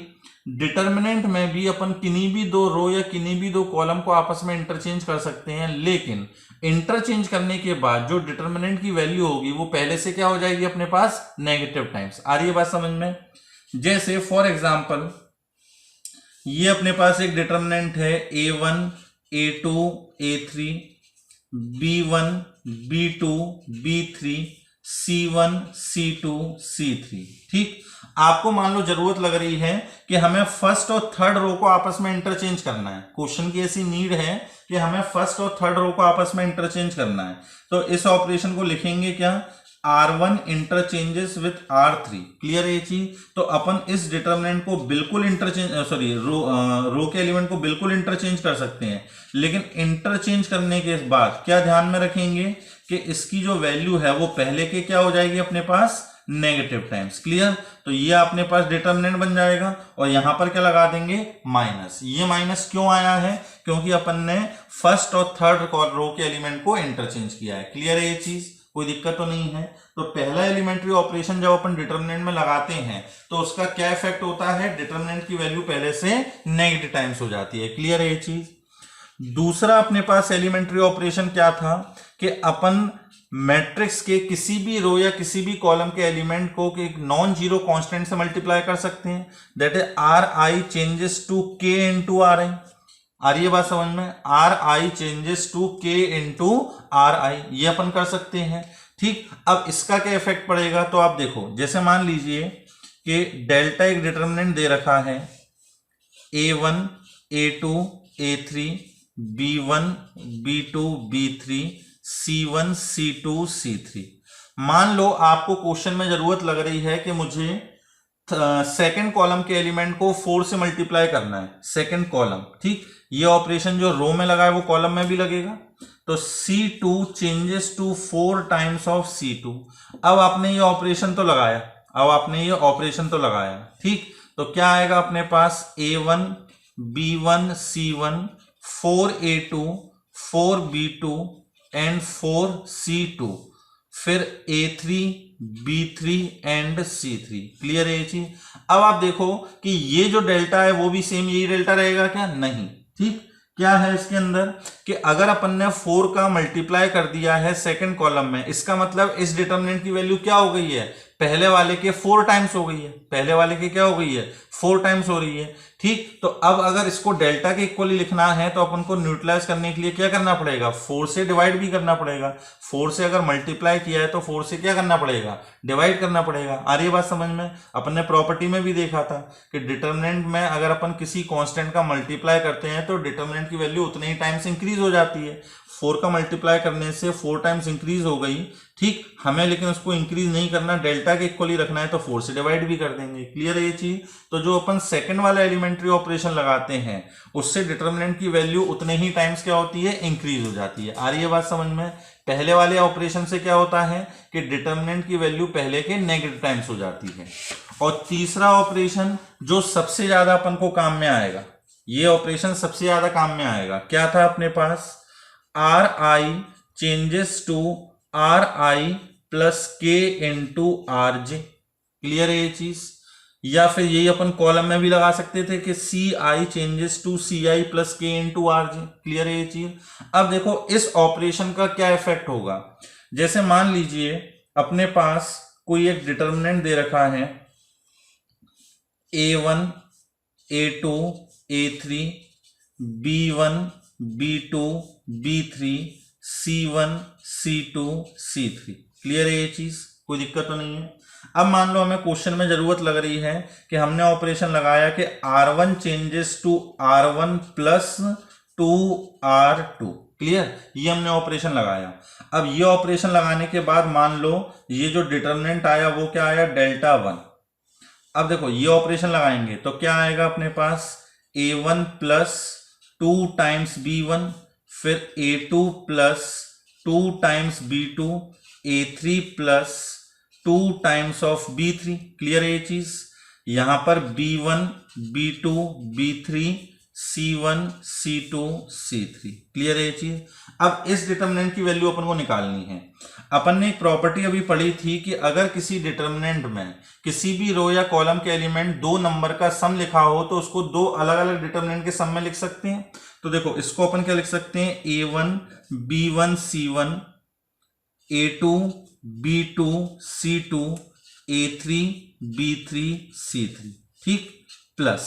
डिटरमिनेंट में भी अपन किन्हीं भी 2 रो या किन्हीं भी 2 कॉलम को आपस में इंटरचेंज कर सकते हैं, लेकिन इंटरचेंज करने के बाद जो डिटरमिनेंट की वैल्यू होगी वो पहले से क्या हो जाएगी अपने पास? Negative times. आ रही है बात समझ में? जैसे फॉर एग्जाम्पल ये अपने पास एक डिटरमिनेंट है A1 A2 A3 B1 B2 B3 C1 C2 C3। ठीक, आपको मान लो जरूरत लग रही है कि हमें फर्स्ट और थर्ड रो को आपस में इंटरचेंज करना है। क्वेश्चन की ऐसी नीड है कि हमें फर्स्ट और थर्ड रो को आपस में इंटरचेंज करना है। तो इस ऑपरेशन को लिखेंगे क्या? R1 interchanges with R3। Clear है ये चीज? तो अपन इस डिटरमिनेंट को बिल्कुल रो के एलिमेंट को बिल्कुल इंटरचेंज कर सकते हैं, लेकिन इंटरचेंज करने के बाद क्या ध्यान में रखेंगे कि इसकी जो वैल्यू है वो पहले के क्या हो जाएगी अपने पास? Negative times. क्लियर? तो ये अपने पास डिटरमिनेंट बन जाएगा और यहां पर क्या लगा देंगे? माइनस। ये माइनस क्यों आया है? क्योंकि अपन ने फर्स्ट और थर्ड रो के एलिमेंट को इंटरचेंज किया है। क्लियर है ये चीज? कोई दिक्कत तो नहीं है? तो पहला एलिमेंट्री ऑपरेशन जब अपन डिटरमिनेंट में लगाते हैं तो उसका क्या इफेक्ट होता है? डिटरमिनेंट की वैल्यू पहले से नेगेटिव टाइम्स हो जाती है। क्लियर है ये चीज? दूसरा अपने पास एलिमेंट्री ऑपरेशन क्या था कि अपन मैट्रिक्स के किसी भी रो या किसी भी कॉलम के एलिमेंट को एक नॉन जीरो कांस्टेंट से मल्टीप्लाई कर सकते हैं। That is R I changes to K into R I. आ रही है बात समझ में? R I changes to K into R I, ये अपन कर सकते हैं। ठीक, अब इसका क्या इफेक्ट पड़ेगा? तो आप देखो, जैसे मान लीजिए कि डेल्टा एक डिटरमिनेंट दे रखा है A1 A2 A3 B1 B2 B3 C1 C2 C3। मान लो आपको क्वेश्चन में जरूरत लग रही है कि मुझे सेकंड कॉलम के एलिमेंट को 4 से मल्टीप्लाई करना है, सेकंड कॉलम, ठीक। ये ऑपरेशन जो रो में लगा है वो कॉलम में भी लगेगा। तो C2 changes to 4 times of C2। अब आपने ये ऑपरेशन तो लगाया, ठीक। तो क्या आएगा अपने पास A1 B1 C1 4A2 4B2 and 4C2, फिर A3 B3 and C3। Clear है ये चीज। अब आप देखो कि ये जो डेल्टा है वो भी सेम यही डेल्टा रहेगा क्या? नहीं, ठीक। क्या है इसके अंदर कि अगर अपन ने 4 का मल्टीप्लाई कर दिया है सेकंड कॉलम में, इसका मतलब इस डिटरमिनेंट की वैल्यू क्या हो गई है? पहले वाले के 4 टाइम्स हो गई है। पहले वाले के क्या हो गई है? 4 टाइम्स हो रही है, ठीक। तो अब अगर इसको डेल्टा के इक्वली लिखना है तो अपन को न्यूट्रलाइज करने के लिए क्या करना पड़ेगा? 4 से डिवाइड भी करना पड़ेगा। 4 से अगर मल्टीप्लाई किया है तो 4 से क्या करना पड़ेगा? डिवाइड करना पड़ेगा। आ रही है बात समझ में? अपन ने प्रॉपर्टी में भी देखा था कि डिटरमिनेंट में अगर अपन किसी कांस्टेंट का मल्टीप्लाई करते हैं तो डिटरमिनेंट की वैल्यू उतने ही टाइम्स इंक्रीज हो जाती है। 4 का मल्टीप्लाई करने से 4 टाइम्स इंक्रीज हो गई, ठीक। हमें लेकिन उसको इंक्रीज नहीं करना, डेल्टा के इक्वली रखना है तो 4 से डिवाइड भी कर देंगे। क्लियर है ये चीज। तो जो अपन सेकंड वाला एलिमेंट्री ऑपरेशन लगाते हैं उससे डिटरमिनेंट की वैल्यू उतने ही टाइम्स क्या होती है? इंक्रीज हो जाती है। आ रही है बात समझ में? पहले वाले ऑपरेशन से क्या होता है कि डिटरमिनेंट की वैल्यू पहले के नेगेटिव टाइम्स हो जाती है। और तीसरा ऑपरेशन जो सबसे ज्यादा अपन को काम में आएगा, ये ऑपरेशन सबसे ज्यादा काम में आएगा, क्या था अपने पास? R I changes to r i plus k into r j. Clear है ये चीज। या फिर यही अपन कॉलम में भी लगा सकते थे कि c i changes to c i plus k into r j. Clear है ये चीज। अब देखो इस ऑपरेशन का क्या इफेक्ट होगा। जैसे मान लीजिए अपने पास कोई एक डिटरमिनेंट दे रखा है A1 A2 A3 B1 B2 B3 C1 C2 C3। Clear है ये चीज, कोई दिक्कत तो नहीं है। अब मान लो हमें क्वेश्चन में जरूरत लग रही है कि हमने ऑपरेशन लगाया कि R1 changes to R1 plus 2R2। Clear, ये हमने ऑपरेशन लगाया। अब ये ऑपरेशन लगाने के बाद मान लो ये जो डिटरमिनेंट आया वो क्या आया? डेल्टा 1। अब देखो ये ऑपरेशन लगाएंगे तो क्या आएगा अपने पास? A1 प्लस 2 टाइम्स B1, फिर A2 plus 2 times B2, A3 plus 2 times of B3। Clear है ये चीज। यहां पर B1 B2 B3 C1 C2 C3। Clear है ये चीज। अब इस डिटरमिनेंट की वैल्यू अपन को निकालनी है। अपन ने एक प्रॉपर्टी अभी पढ़ी थी कि अगर किसी डिटरमिनेंट में किसी भी रो या कॉलम के एलिमेंट 2 नंबर का सम लिखा हो तो उसको 2 अलग अलग डिटरमिनेंट के सम में लिख सकते हैं। तो देखो इसको अपन क्या लिख सकते हैं? A1 B1 C1 A2 B2 C2 A3 B3 C3, ठीक, plus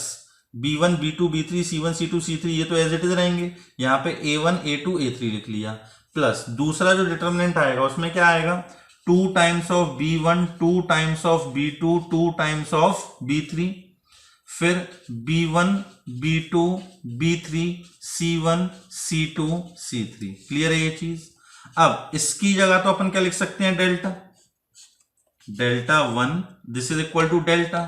B1 B2 B3 C1 C2 C3 ये तो एज इट इज रहेंगे। यहां पे A1 A2 A3 लिख लिया, प्लस दूसरा जो डिटरमिनेंट आएगा उसमें क्या आएगा? 2 times of B1 2 times of B2 2 times of B3, फिर B1 B2 B3 C1 C2 C3। Clear है ये चीज। अब इसकी जगह तो अपन क्या लिख सकते हैं? Delta 1 this is equal to delta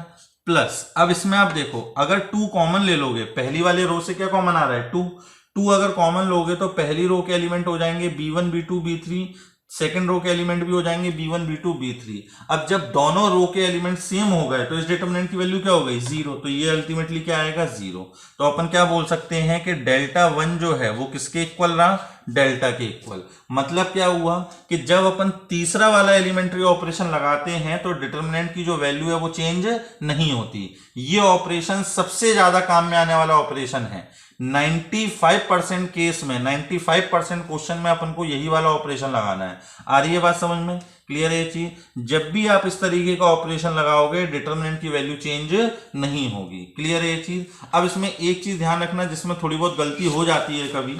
plus. अब इसमें आप देखो अगर 2 कॉमन ले लोगे, पहली वाले रो से क्या कॉमन आ रहा है? 2 अगर कॉमन लोगे तो पहली रो के एलिमेंट हो जाएंगे B1 B2 B3, second row के एलिमेंट भी हो जाएंगे B1 B2 B3। अब जब दोनों रो के एलिमेंट सेम हो गए तो इस डिटरमिनेंट की वैल्यू क्या हो गई? 0। तो ये अल्टीमेटली क्या आएगा? 0। तो अपन क्या बोल सकते हैं कि डेल्टा 1 जो है वो किसके इक्वल रहा? डेल्टा के इक्वल। मतलब क्या हुआ कि जब अपन तीसरा वाला एलिमेंट्री ऑपरेशन लगाते हैं तो डिटरमिनेंट की जो वैल्यू है वो चेंज नहीं होती। ये ऑपरेशन सबसे ज्यादा काम में आने वाला ऑपरेशन है। 95% केस में, 95% क्वेश्चन में अपन को यही वाला ऑपरेशन लगाना है। आ रही है बात समझ में? क्लियर है ये चीज। जब भी आप इस तरीके का ऑपरेशन लगाओगे डिटरमिनेंट की वैल्यू चेंज नहीं होगी। क्लियर है ये चीज। अब इसमें एक चीज ध्यान रखना जिसमें थोड़ी बहुत गलती हो जाती है कभी।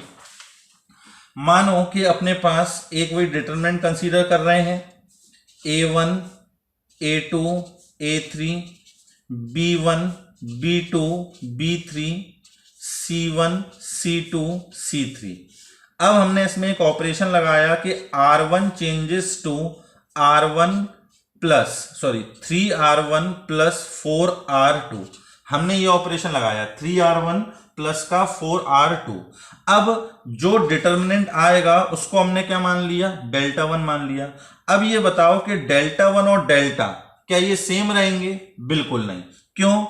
मानो कि अपने पास एक वही डिटरमिनेंट कंसीडर कर रहे हैं A1 A2 A3 B1 B2 B3 C1 C2 C3। अब हमने इसमें एक ऑपरेशन लगाया कि R1 changes to R1 plus 3R1 plus 4R2। हमने ये ऑपरेशन लगाया 3R1 प्लस का 4R2। अब जो डिटर्मिनेंट आएगा उसको हमने क्या मान लिया, डेल्टा 1 मान लिया। अब ये बताओ कि डेल्टा 1 और डेल्टा क्या ये सेम रहेंगे? बिल्कुल नहीं। क्यों?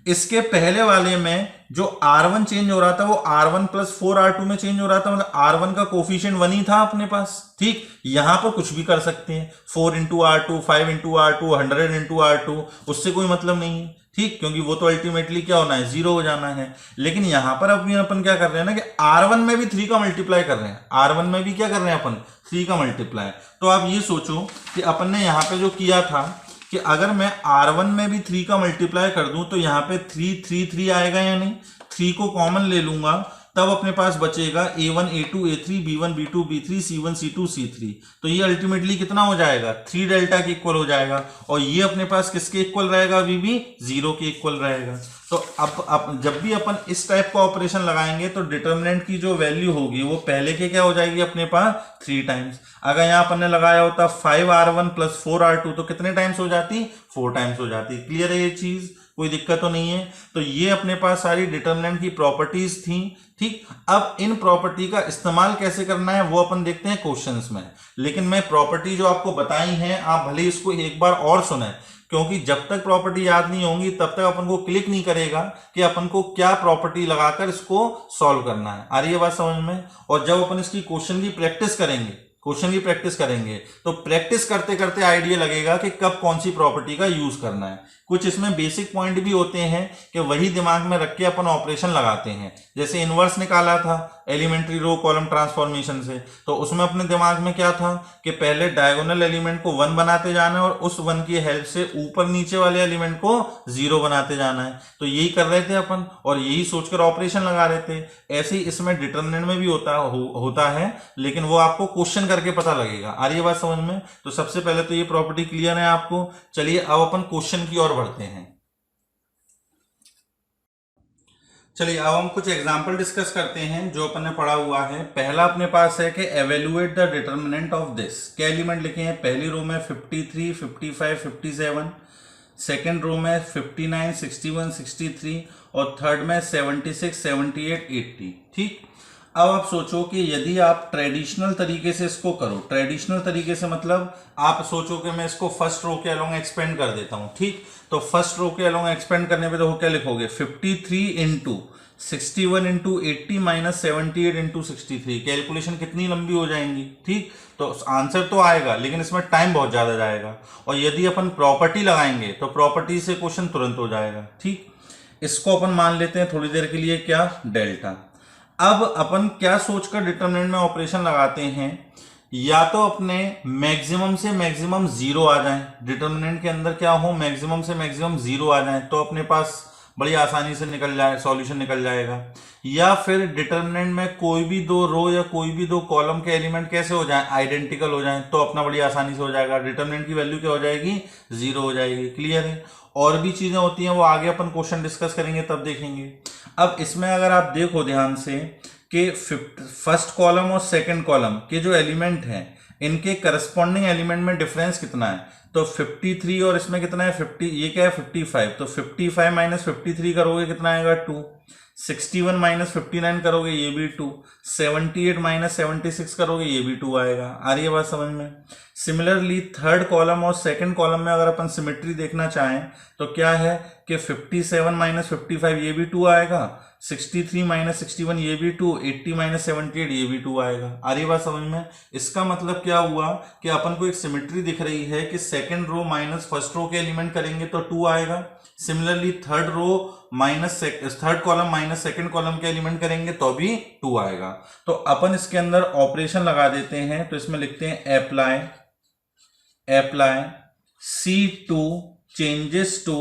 इसके पहले वाले में जो R1 चेंज हो रहा था वो R1 प्लस 4R2 में चेंज हो रहा था, मतलब R1 का कोफिशिएंट 1 ही था अपने पास। ठीक, यहां पर कुछ भी कर सकते हैं, 4 into R2, 5 into R2, 100 into R2, उससे कोई मतलब नहीं है। ठीक, क्योंकि वो तो अल्टीमेटली क्या होना है, 0 हो जाना है। लेकिन यहां पर अभी अपन क्या कर रहे हैं ना कि R1 में भी 3 का मल्टीप्लाई कर रहे हैं। R1 में भी क्या कर रहे हैं अपन, 3 का मल्टीप्लाई। तो आप ये सोचो कि अपन ने यहां पे जो किया था कि अगर मैं R1 में भी 3 का मल्टीप्लाई कर दूं तो यहां पे 3 3 3 आएगा या नहीं? 3 को कॉमन ले लूंगा तब अपने पास बचेगा A1 A2 A3 B1 B2 B3 C1 C2 C3। तो ये अल्टीमेटली कितना हो जाएगा, 3 डेल्टा के इक्वल हो जाएगा। और ये अपने पास किसके इक्वल रहेगा, अभी भी 0 के इक्वल रहेगा। तो अब जब भी अपन इस टाइप का ऑपरेशन लगाएंगे तो डिटर्मिनेंट की जो वैल्यू होगी वो पहले के क्या हो जाएगी अपने पास, 3 टाइम्स। अगर यहाँ अपन ने लगाया होता 5R1 प्लस 4R2 तो कितने टाइम्स हो जाती, 4 टाइम्स हो जाती। क्लियर है ये चीज, कोई दिक्कत तो नहीं है। तो ये अपने पास सारी डिटर्मिनेंट की प्रॉपर्टीज थी। ठीक, अब इन प्रॉपर्टी का इस्तेमाल कैसे करना है वो अपन देखते हैं क्वेश्चंस में। लेकिन मैं प्रॉपर्टी जो आपको बताई है आप भले इसको एक बार और सुने, क्योंकि जब तक प्रॉपर्टी याद नहीं होंगी तब तक अपन को क्लिक नहीं करेगा कि अपन को क्या प्रॉपर्टी लगाकर इसको सॉल्व करना है। आ रही है बात समझ में? और जब अपन इसकी क्वेश्चन की प्रैक्टिस करेंगे तो प्रैक्टिस करते करते आइडिया लगेगा कि कब कौन सी प्रॉपर्टी का यूज करना है। कुछ इसमें बेसिक पॉइंट भी होते हैं कि वही दिमाग में रख के अपन ऑपरेशन लगाते हैं। जैसे इनवर्स निकाला था एलिमेंट्री रो कॉलम ट्रांसफॉर्मेशन से, तो उसमें अपने दिमाग में क्या था कि पहले डायगोनल एलिमेंट को 1 बनाते जाना है और उस 1 की हेल्प से ऊपर नीचे वाले एलिमेंट को 0 बनाते जाना है। तो यही कर रहे थे अपन और यही सोचकर ऑपरेशन लगा रहे थे। ऐसे ही इसमें डिटर्मिनेंट में भी होता है, लेकिन वो आपको क्वेश्चन करके पता लगेगा। आ रही है बात समझ में? तो सबसे पहले तो ये प्रॉपर्टी क्लियर है आपको। चलिए अब अपन क्वेश्चन की ओर बढ़ते हैं। चलिए अब हम कुछ एग्जांपल डिस्कस करते हैं जो अपन ने पढ़ा हुआ है। पहला अपने पास है कि evaluate the determinant of this. क्या एलिमेंट लिखे हैं? पहली रो में 53 55 57, सेकेंड रो में 59 61 63 और थर्ड में 76 78 80। ठीक, अब आप सोचो कि यदि आप ट्रेडिशनल तरीके से इसको करो, ट्रेडिशनल तरीके से मतलब आप सोचो कि मैं इसको फर्स्ट रो के अलोंग एक्सपेंड कर देता हूं। ठीक, तो फर्स्ट रो के अलोंग एक्सपेंड करने पे तो क्या लिखोगे, 53 into 61 into 80 minus 78 into 63। Calculation कितनी लंबी हो जाएंगी। ठीक, तो आंसर तो आएगा लेकिन इसमें टाइम बहुत ज्यादा जाएगा। और यदि अपन प्रॉपर्टी लगाएंगे तो प्रॉपर्टी से क्वेश्चन तुरंत हो जाएगा। ठीक, इसको अपन मान लेते हैं थोड़ी देर के लिए क्या, डेल्टा। अब अपन क्या सोचकर डिटरमिनेंट में ऑपरेशन लगाते हैं, या तो अपने मैक्सिमम से मैक्सिमम 0 आ जाए, डिटरमिनेंट के अंदर क्या हो, मैक्सिमम से मैक्सिमम 0 आ जाए तो अपने पास बड़ी आसानी से निकल जाए, सॉल्यूशन निकल जाएगा। या फिर डिटरमिनेंट में कोई भी 2 रो या कोई भी 2 कॉलम के एलिमेंट कैसे हो जाए, आइडेंटिकल हो जाए तो अपना बड़ी आसानी से हो जाएगा। डिटरमिनेंट की वैल्यू क्या हो जाएगी, 0 हो जाएगी। क्लियर है? और भी चीजें होती हैं वो आगे अपन क्वेश्चन डिस्कस करेंगे तब देखेंगे। अब इसमें अगर आप देखो ध्यान से कि फर्स्ट कॉलम और सेकंड कॉलम के जो एलिमेंट हैं इनके करस्पॉन्डिंग एलिमेंट में डिफरेंस कितना है, तो 53 और इसमें कितना है 50, ये क्या है 55, तो 55 माइनस 53 करोगे कितना आएगा 2, 61 माइनस 59 करोगे ये भी 2, 78 माइनस 76 करोगे ये भी 2 आएगा। आ रही है बात समझ में? सिमिलरली थर्ड कॉलम और सेकंड कॉलम में अगर अपन सिमेट्री देखना चाहें तो क्या है कि 57 माइनस 55 ये भी 2 आएगा, 63 माइनस 61 ये भी 2, 80 माइनस 78 ये भी 2 आएगा। आ रही बात समझ में? इसका मतलब क्या हुआ कि अपन को एक सिमेट्री दिख रही है कि second row minus first row के एलिमेंट करेंगे तो 2 आएगा। Similarly third row minus third column minus second column के एलिमेंट करेंगे तो भी 2 आएगा। तो अपन इसके अंदर ऑपरेशन लगा देते हैं। तो इसमें लिखते हैं apply C2 changes to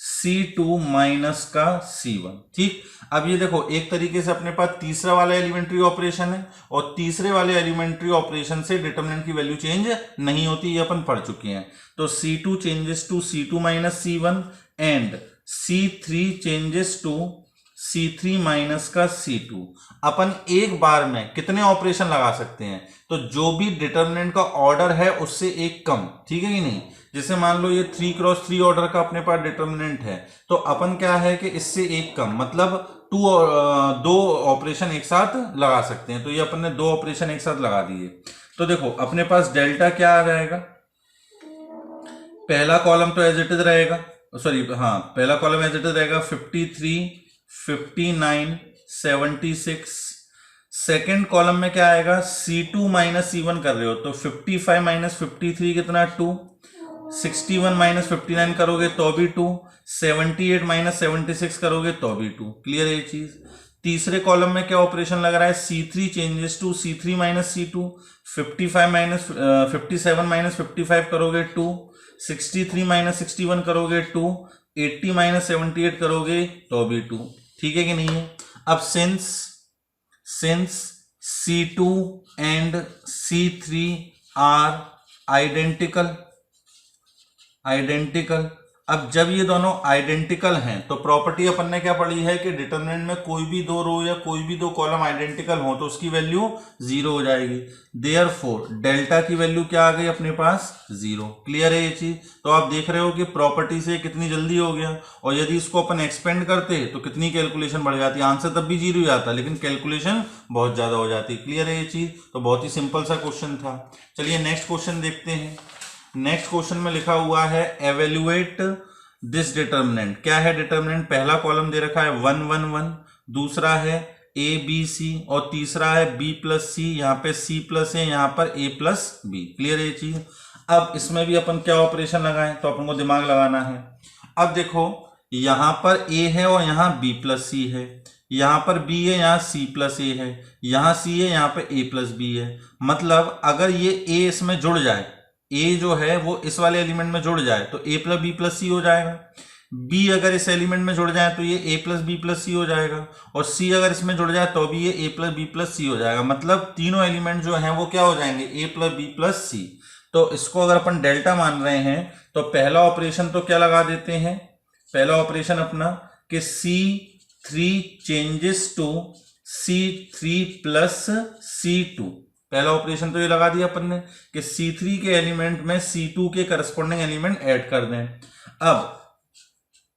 C2 minus का C1। ठीक, अब ये देखो एक तरीके से अपने पास तीसरा वाला एलिमेंट्री ऑपरेशन है और तीसरे वाले एलिमेंट्री ऑपरेशन से डिटरमिनेंट की वैल्यू चेंज नहीं होती, ये अपन पढ़ चुके हैं। तो C2 changes to C2 minus C1 and C3 changes to C3 minus का C2। अपन एक बार में कितने ऑपरेशन लगा सकते हैं? तो जो भी डिटर्मिनेंट का ऑर्डर है उससे एक कम, ठीक है कि नहीं? जैसे मान लो ये 3x3 ऑर्डर का अपने पास डिटर्मिनेंट है, तो अपन क्या है कि इससे एक कम, मतलब दो ऑपरेशन एक साथ लगा सकते हैं। तो ये अपन ने दो ऑपरेशन एक साथ लगा दिए। तो देखो अपने पास डेल्टा क्या आ जाएगा, पहला कॉलम तो एज इट इज रहेगा, सॉरी हाँ पहला कॉलम एज इट इज रहेगा 53, 59, 76। सेकेंड कॉलम में क्या आएगा, C2 माइनस C1 कर रहे हो तो 55 माइनस 53 कितना 2, 61 माइनस 59 करोगे तो भी 2, 78 माइनस 76 करोगे तो भी 2। क्लियर है ये चीज? तीसरे कॉलम में क्या ऑपरेशन लग रहा है, C3 changes to C3 minus C2, 55 minus 57 minus 55 करोगे 2, 63 माइनस 61 करोगे 2, 80 माइनस 78 करोगे तो भी 2। ठीक है कि नहीं है? अब since C2 and C3 are identical, अब जब ये दोनों आइडेंटिकल हैं तो प्रॉपर्टी अपन ने क्या पढ़ी है कि डिटरमिनेंट में कोई भी दो रो या कोई भी दो कॉलम आइडेंटिकल हो तो उसकी वैल्यू 0 हो जाएगी। देयरफॉर डेल्टा की वैल्यू क्या आ गई अपने पास, 0। क्लियर है ये चीज? तो आप देख रहे हो कि प्रॉपर्टी से कितनी जल्दी हो गया, और यदि इसको अपन एक्सपेंड करते तो कितनी कैलकुलेशन बढ़ जाती, आंसर तब भी 0 ही आता लेकिन कैलकुलेशन बहुत ज्यादा हो जाती। क्लियर है ये चीज? तो बहुत ही सिंपल सा क्वेश्चन था। चलिए नेक्स्ट क्वेश्चन देखते हैं। नेक्स्ट क्वेश्चन में लिखा हुआ है एवेल्युएट दिस डिटर्मिनेंट। क्या है डिटर्मिनेंट? पहला कॉलम दे रखा है 1 1 1, दूसरा है A B C और तीसरा है B प्लस C, यहाँ पे C प्लस है, यहाँ पर A प्लस B। क्लियर है ये चीज? अब इसमें भी अपन क्या ऑपरेशन लगाएं, तो अपन को दिमाग लगाना है। अब देखो यहाँ पर A है और यहाँ B प्लस C है, यहाँ पर B है, यहाँ C प्लस A है, यहाँ C है, यहाँ पे A प्लस B है। मतलब अगर ये A इसमें जुड़ जाए, A जो है वो इस वाले एलिमेंट में जुड़ जाए तो A plus B plus C हो जाएगा, B अगर इस एलिमेंट में जुड़ जाए तो ये A plus B plus C हो जाएगा, और C अगर इसमें जुड़ जाए तो भी ये A plus B plus C हो जाएगा। मतलब तीनों एलिमेंट जो हैं वो क्या हो जाएंगे, A plus B plus C। तो इसको अगर अपन डेल्टा मान रहे हैं तो पहला ऑपरेशन तो क्या लगा देते हैं, पहला ऑपरेशन अपना कि C3 changes to C3 plus C2। पहला ऑपरेशन तो ये लगा दिया अपन ने कि C3 के एलिमेंट में C2 के करस्पॉन्डिंग एलिमेंट ऐड कर दें। अब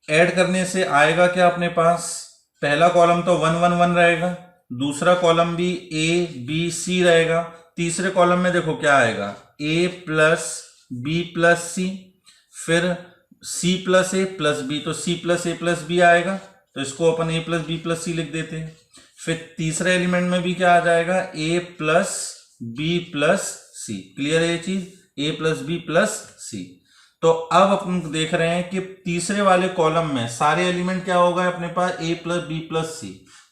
ऐड करने से आएगा क्या अपने पास, पहला कॉलम तो 1 1 1 रहेगा, दूसरा कॉलम भी A B C रहेगा, तीसरे कॉलम में देखो क्या आएगा A plus B plus C, फिर C plus A plus B, तो C plus A plus B आएगा, तो इसको अपन A plus B plus C लिख देते हैं। फिर तीसरे एलिमेंट में भी क्या आ जाएगा, A plus B plus C। Clear है ये चीज, A plus B plus C। तो अब अपन देख रहे हैं कि तीसरे वाले कॉलम में सारे एलिमेंट क्या होगा अपने पास, A plus B plus C।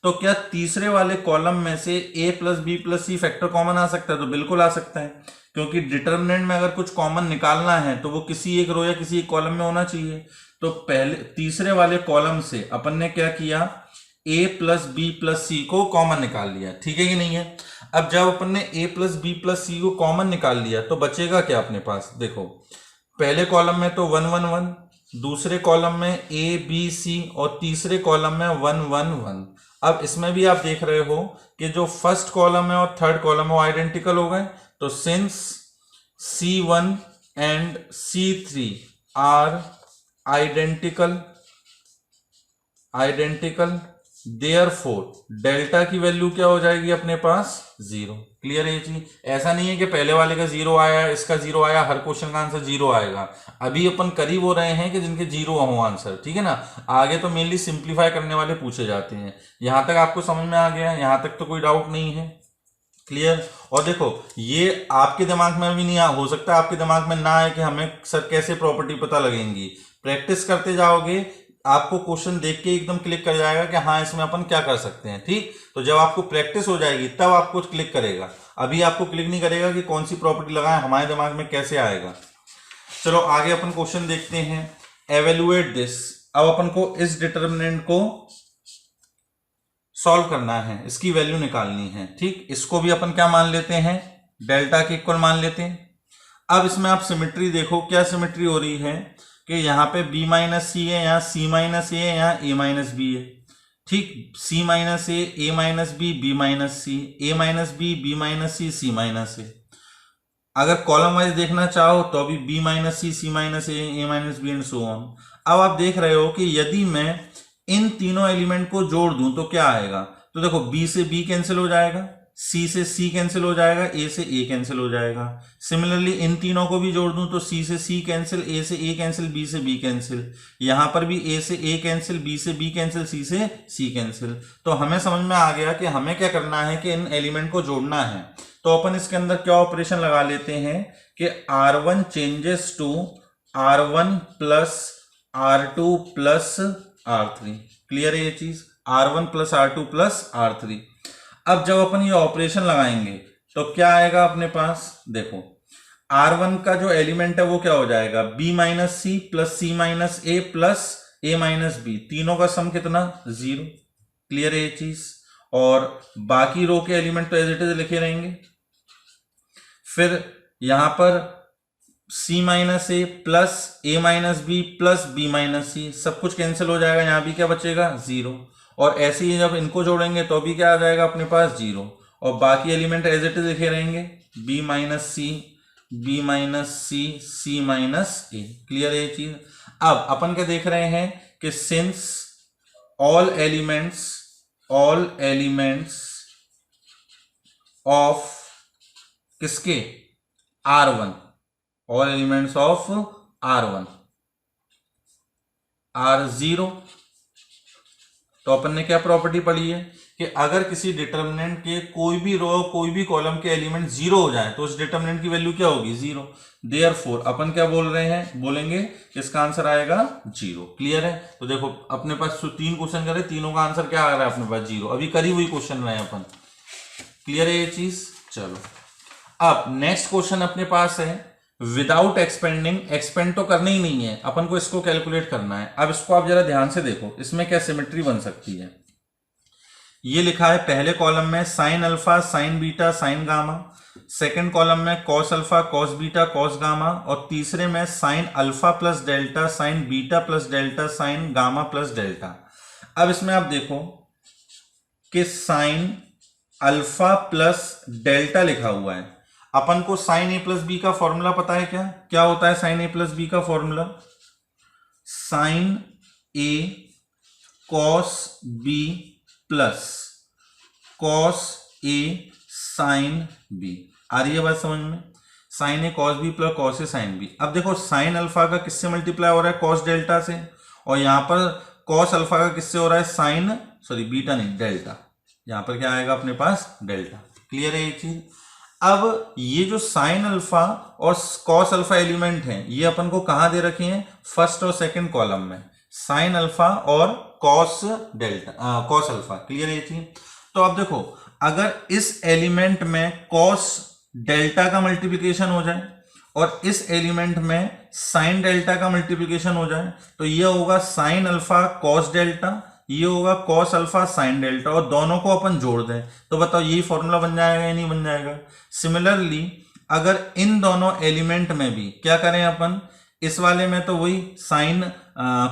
तो क्या तीसरे वाले कॉलम में से A plus B plus C factor common आ सकता है? तो बिल्कुल आ सकता है, क्योंकि डिटर्मिनेंट में अगर कुछ कॉमन निकालना है तो वो किसी एक रो या किसी एक कॉलम में होना चाहिए। तो पहले तीसरे वाले कॉलम से अपन ने क्या किया, A plus B plus C को कॉमन निकाल लिया। ठीक है कि नहीं है? अब जब अपन ने A plus B plus C को कॉमन निकाल लिया तो बचेगा क्या अपने पास, देखो पहले कॉलम में तो 1 1 1, दूसरे कॉलम में A B C और तीसरे कॉलम में 1 1 1। अब इसमें भी आप देख रहे हो कि जो फर्स्ट कॉलम है और थर्ड कॉलम है वो आइडेंटिकल हो गए। तो since C1 and C3 are identical therefore delta की वैल्यू क्या हो जाएगी अपने पास, 0। क्लियर है ये चीज? ऐसा नहीं है कि पहले वाले का 0 आया इसका 0 आया, हर क्वेश्चन का आंसर 0 आएगा। अभी अपन करीब हो रहे हैं कि जिनके 0 हो आंसर, ठीक है ना? आगे तो मेनली सिंप्लीफाई करने वाले पूछे जाते हैं। यहां तक आपको समझ में आ गया, यहां तक तो कोई डाउट नहीं है। क्लियर? और देखो ये आपके दिमाग में भी नहीं हो सकता आपके दिमाग में ना आए कि हमें सर कैसे प्रॉपर्टी पता लगेंगी। प्रैक्टिस करते जाओगे आपको क्वेश्चन देख के एकदम क्लिक कर जाएगा कि हाँ इसमें अपन क्या कर सकते हैं। ठीक, तो जब आपको प्रैक्टिस हो जाएगी तब आपको क्लिक करेगा, अभी आपको क्लिक नहीं करेगा कि कौन सी प्रॉपर्टी लगाएं, हमारे दिमाग में कैसे आएगा। चलो आगे अपन क्वेश्चन देखते हैं। Evaluate this. अब अपन को इस डिटर्मिनेंट को सॉल्व करना है, इसकी वैल्यू निकालनी है। ठीक, इसको भी अपन क्या मान लेते हैं, डेल्टा के इक्वल मान लेते हैं। अब इसमें आप सिमेट्री देखो, क्या सिमेट्री हो रही है कि यहाँ पे b माइनस सी है, यहाँ c माइनस ए है, यहाँ a माइनस बी है। ठीक, c minus a minus b, b minus c, a minus b, b minus c, c minus a. अगर कॉलम वाइज देखना चाहो तो अभी b minus c, c minus a minus b and so on. अब आप देख रहे हो कि यदि मैं इन तीनों एलिमेंट को जोड़ दूं तो क्या आएगा। तो देखो b से b कैंसिल हो जाएगा, c से c कैंसिल हो जाएगा, a से a कैंसिल हो जाएगा। सिमिलरली इन तीनों को भी जोड़ दूं तो c से c कैंसिल, a से a कैंसिल, b से b कैंसिल। यहां पर भी a से a कैंसिल, b से b कैंसिल, c से c कैंसिल। तो हमें समझ में आ गया कि हमें क्या करना है कि इन एलिमेंट को जोड़ना है। तो अपन इसके अंदर क्या ऑपरेशन लगा लेते हैं कि r1 changes to r1 plus r2 plus r3। Clear है ये चीज, r1 plus r2 plus r3। अब जब अपन ये ऑपरेशन लगाएंगे तो क्या आएगा अपने पास, देखो r1 का जो एलिमेंट है वो क्या हो जाएगा, b minus C plus C minus a plus a minus B, तीनों का सम कितना, 0। क्लियर है ये चीज। और बाकी रो के एलिमेंट तो एज इट इज लिखे रहेंगे। फिर यहां पर c minus a plus a minus b plus b minus c, सब कुछ कैंसिल हो जाएगा, यहां भी क्या बचेगा, 0। और ऐसे ही जब इनको जोड़ेंगे तो भी क्या आ जाएगा अपने पास, 0। और बाकी एलिमेंट एज इट इज लिखे रहेंगे, b माइनस सी, b minus c, c minus ए। क्लियर है ये चीज। अब अपन क्या देख रहे हैं कि सिंस ऑल एलिमेंट्स ऑफ किसके, r1, all elements of r1 are 0। तो अपन ने क्या प्रॉपर्टी पढ़ी है कि अगर किसी डिटर्मिनेंट के कोई भी रो कोई भी कॉलम के एलिमेंट 0 हो जाए तो उस डिटर्मिनेंट की वैल्यू क्या होगी, 0। देयरफॉर अपन क्या बोल रहे हैं, बोलेंगे इसका आंसर आएगा 0। क्लियर है। तो देखो अपने पास 3 क्वेश्चन करे, तीनों का आंसर क्या आ रहा है अपने पास, 0। अभी करी हुई क्वेश्चन रहे अपन। क्लियर है ये चीज। चलो अब नेक्स्ट क्वेश्चन अपने पास है विदाउट एक्सपेंडिंग। एक्सपेंड तो करना ही नहीं है अपन को, इसको कैलकुलेट करना है। अब इसको आप जरा ध्यान से देखो, इसमें क्या सिमेट्री बन सकती है। ये लिखा है पहले कॉलम में sine alpha sine beta sine gamma, second column में cos alpha cos beta cos gamma, और तीसरे में sine alpha plus delta sine beta plus delta sine gamma plus delta. अब इसमें आप देखो कि साइन अल्फा प्लस डेल्टा लिखा हुआ है। अपन को साइन ए प्लस बी का फॉर्मूला पता है, क्या क्या होता है साइन ए प्लस बी का formula, sign A cos B plus cos A sine B. आ रही है बात समझ में, sign A cos B plus cos A sine B. अब देखो साइन अल्फा का किससे मल्टीप्लाई हो रहा है, कॉस डेल्टा से, और यहां पर कॉस अल्फा का किससे हो रहा है, साइन बीटा नहीं डेल्टा। यहां पर क्या आएगा अपने पास, डेल्टा। क्लियर है ये चीज। अब ये जो साइन अल्फा और कॉस अल्फा एलिमेंट हैं ये अपन को कहां दे रखे हैं, फर्स्ट और सेकंड कॉलम में, साइन अल्फा और cos delta cos alpha. Clear है ये चीज। तो अब देखो अगर इस एलिमेंट में कॉस डेल्टा का मल्टीप्लिकेशन हो जाए और इस एलिमेंट में साइन डेल्टा का मल्टीप्लिकेशन हो जाए तो ये होगा साइन अल्फा कॉस डेल्टा, ये होगा कॉस अल्फा साइन डेल्टा, और दोनों को अपन जोड़ दें तो बताओ यही फॉर्मूला बन जाएगा या नहीं बन जाएगा। सिमिलरली अगर इन दोनों एलिमेंट में भी क्या करें अपन, इस वाले में तो वही साइन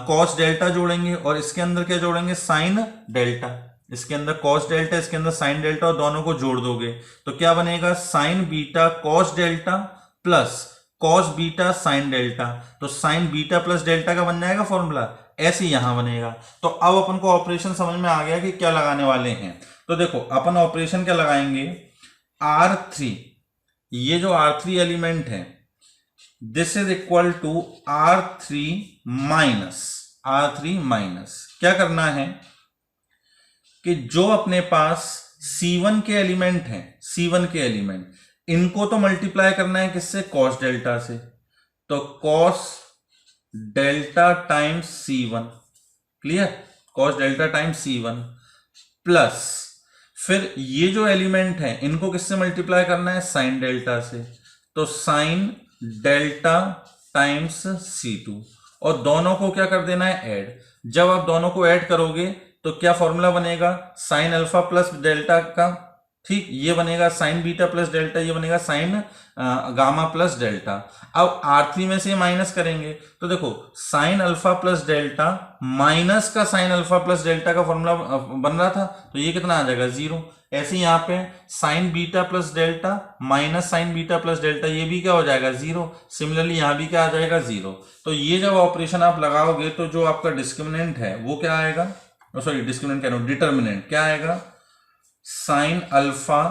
कॉस डेल्टा जोड़ेंगे और इसके अंदर क्या जोड़ेंगे, साइन डेल्टा। इसके अंदर कॉस डेल्टा, इसके अंदर साइन डेल्टा, और दोनों को जोड़ दोगे तो क्या बनेगा, sign beta cos delta plus cos beta sine delta. तो साइन बीटा प्लस डेल्टा का बन जाएगा फॉर्मूला, ऐसे यहां बनेगा। तो अब अपन को ऑपरेशन समझ में आ गया कि क्या लगाने वाले हैं। तो देखो अपन ऑपरेशन क्या लगाएंगे, R3, ये जो R3 एलिमेंट है this is equal to R3 minus क्या करना है कि जो अपने पास C1 के एलिमेंट हैं, C1 के एलिमेंट इनको तो मल्टीप्लाई करना है किससे, कॉस डेल्टा से। तो cos delta times C1, clear, cos delta times C1 plus फिर ये जो एलिमेंट है इनको किससे मल्टीप्लाई करना है, साइन डेल्टा से। तो साइन डेल्टा टाइम्स C2, और दोनों को क्या कर देना है, ऐड। जब आप दोनों को ऐड करोगे तो क्या फॉर्मूला बनेगा, साइन अल्फा प्लस डेल्टा का, ठीक, ये बनेगा साइन बीटा प्लस डेल्टा, ये बनेगा साइन गामा प्लस डेल्टा। अब R3 में से माइनस करेंगे तो देखो sign alpha plus delta minus का साइन अल्फा प्लस डेल्टा का फॉर्मूला बन रहा था, तो ये कितना आ जाएगा 0। ऐसे ही यहाँ पे sign beta plus delta minus sign beta plus delta, ये भी क्या हो जाएगा 0। सिमिलरली यहाँ भी क्या आ जाएगा 0। तो ये जब ऑपरेशन आप लगाओगे तो जो आपका डिस्क्रिमिनेंट है वो क्या आएगा, सॉरी डिस्क्रिमिनेंट कह रहा हूं, डिटर्मिनेंट क्या आएगा, sign alpha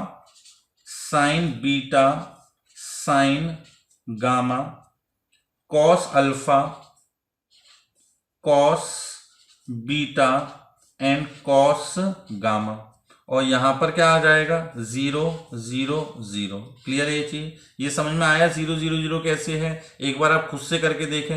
sine beta sine gamma cos alpha cos beta and cos gamma, और यहां पर क्या आ जाएगा 0 0 0। क्लियर है ये चीज, ये समझ में आया 0 0 0 कैसे है, एक बार आप खुद से करके देखें।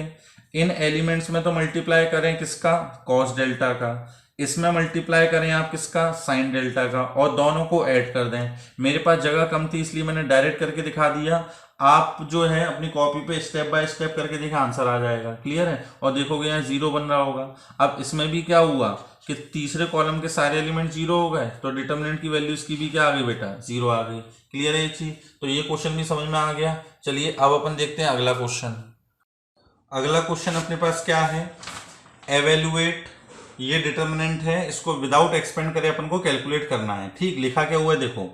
इन एलिमेंट्स में तो मल्टीप्लाई करें किसका, कॉस डेल्टा का, इसमें मल्टीप्लाई करें आप किसका, साइन डेल्टा का, और दोनों को ऐड कर दें। मेरे पास जगह कम थी इसलिए मैंने डायरेक्ट करके दिखा दिया, आप जो है अपनी कॉपी पे स्टेप बाय स्टेप करके देखा आंसर आ जाएगा। क्लियर है, और देखोगे यहाँ 0 बन रहा होगा। अब इसमें भी क्या हुआ कि तीसरे कॉलम के सारे एलिमेंट 0 हो गए, तो डिटर्मिनेंट की वैल्यू इसकी भी क्या आ गई बेटा, 0 आ गई। क्लियर है ये चीज, तो ये क्वेश्चन भी समझ में आ गया। चलिए अब अपन देखते हैं अगला क्वेश्चन। अगला क्वेश्चन अपने पास क्या है, एवेल्युएट, ये डिटर्मिनेंट है, इसको विदाउट एक्सपेंड करे अपन को कैलकुलेट करना है। ठीक, लिखा क्या हुआ है देखो,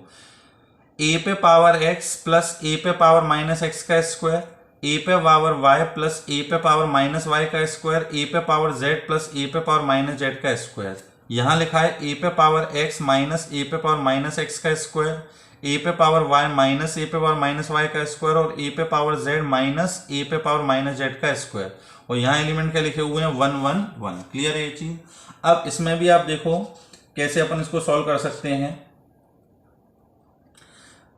ए पे पावर x प्लस ए पे पावर माइनस एक्स का स्क्वायर, ए पे पावर y प्लस ए पे पावर माइनस वाई का स्क्वायर, ए पे पावर z प्लस ए पे पावर माइनस जेड का स्क्वायर। यहां लिखा है ए पे पावर x माइनस ए पे पावर माइनस एक्स का स्क्वायर, ए पे पावर y माइनस ए पे पावर माइनस वाई का स्क्वायर, और ए पे पावर z माइनस ए पे पावर माइनस जेड का स्क्वायर। और यहाँ एलिमेंट क्या लिखे हुए हैं 1 1 1। क्लियर है ये चीज। अब इसमें भी आप देखो कैसे अपन इसको सॉल्व कर सकते हैं।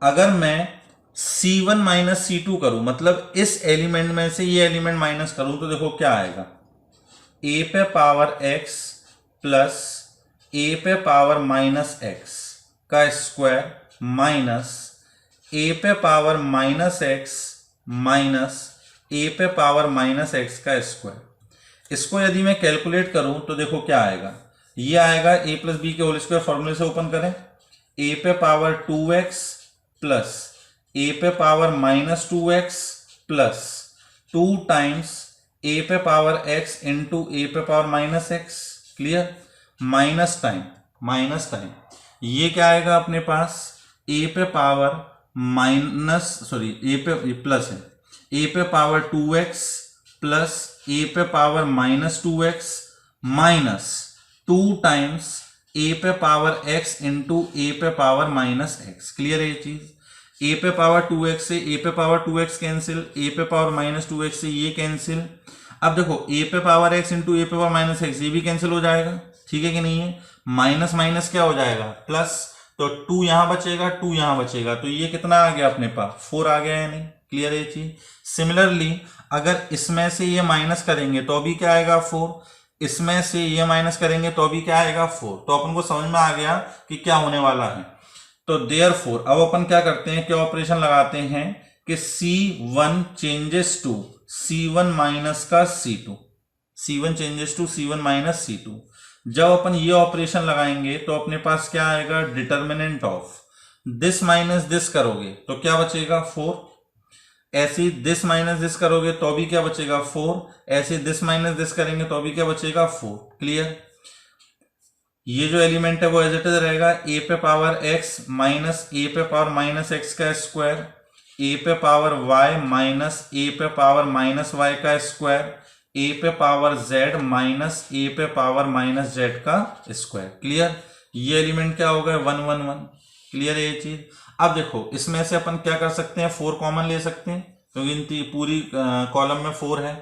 अगर मैं C1 माइनस C2 करूं, मतलब इस एलिमेंट में से ये एलिमेंट माइनस करूं, तो देखो क्या आएगा, a पे पावर x प्लस a पे पावर माइनस x का स्क्वायर माइनस a पे power minus x minus a पे पावर माइनस x का स्क्वायर। इसको यदि मैं कैलकुलेट करूं तो देखो क्या आएगा, ये आएगा a प्लस बी के होल स्क्वायर, फॉर्मूले से ओपन करें, a पे पावर 2x प्लस ए पे power minus 2x plus 2 times a पे पावर x इंटू ए पे power minus x। Clear, minus time ये क्या आएगा अपने पास, ए पे पावर माइनस सॉरी ए पे प्लस है, ए पे पावर 2x प्लस ए पे power minus 2x minus 2 times a पे पावर x इंटू ए पे पावर माइनस x। क्लियर है ये चीज, ए पे पावर 2x से ए पे पावर 2x कैंसिल, ए पे पावर माइनस 2x से ये कैंसिल। अब देखो ए पे पावर x इंटू ए पे पावर माइनस x, ये भी कैंसिल हो जाएगा। ठीक है कि नहीं है, माइनस माइनस क्या हो जाएगा प्लस, तो 2 यहां बचेगा 2 यहां बचेगा, तो ये कितना आ गया अपने पास 4 आ गया है नहीं। क्लियर है ये चीज। सिमिलरली अगर इसमें से ये माइनस करेंगे तो अभी क्या आएगा 4, इसमें से ये माइनस करेंगे तो अभी क्या आएगा 4। तो अपन को समझ में आ गया कि क्या होने वाला है। तो देयरफॉर अब अपन क्या करते हैं, क्या ऑपरेशन लगाते हैं कि C1 changes to C1 minus का C2, C1 changes to C1 minus C2। जब अपन ये ऑपरेशन लगाएंगे तो अपने पास क्या आएगा, determinant of this minus this करोगे तो क्या बचेगा 4, ऐसे दिस माइनस दिस करोगे तो भी क्या बचेगा 4, ऐसे दिस माइनस दिस करेंगे तो भी क्या बचेगा 4। क्लियर, ये जो एलिमेंट है वो एज इट इज रहेगा, ए पे पावर x माइनस ए पे पावर माइनस एक्स का स्क्वायर, ए पे पावर y माइनस ए पे पावर माइनस वाई का स्क्वायर, ए पे पावर z माइनस ए पे पावर माइनस z का स्क्वायर। क्लियर, ये एलिमेंट क्या हो गए 1 1 1। क्लियर है ये चीज। अब देखो इसमें से अपन क्या कर सकते हैं, 4 कॉमन ले सकते हैं क्योंकि इनकी पूरी कॉलम में 4 है।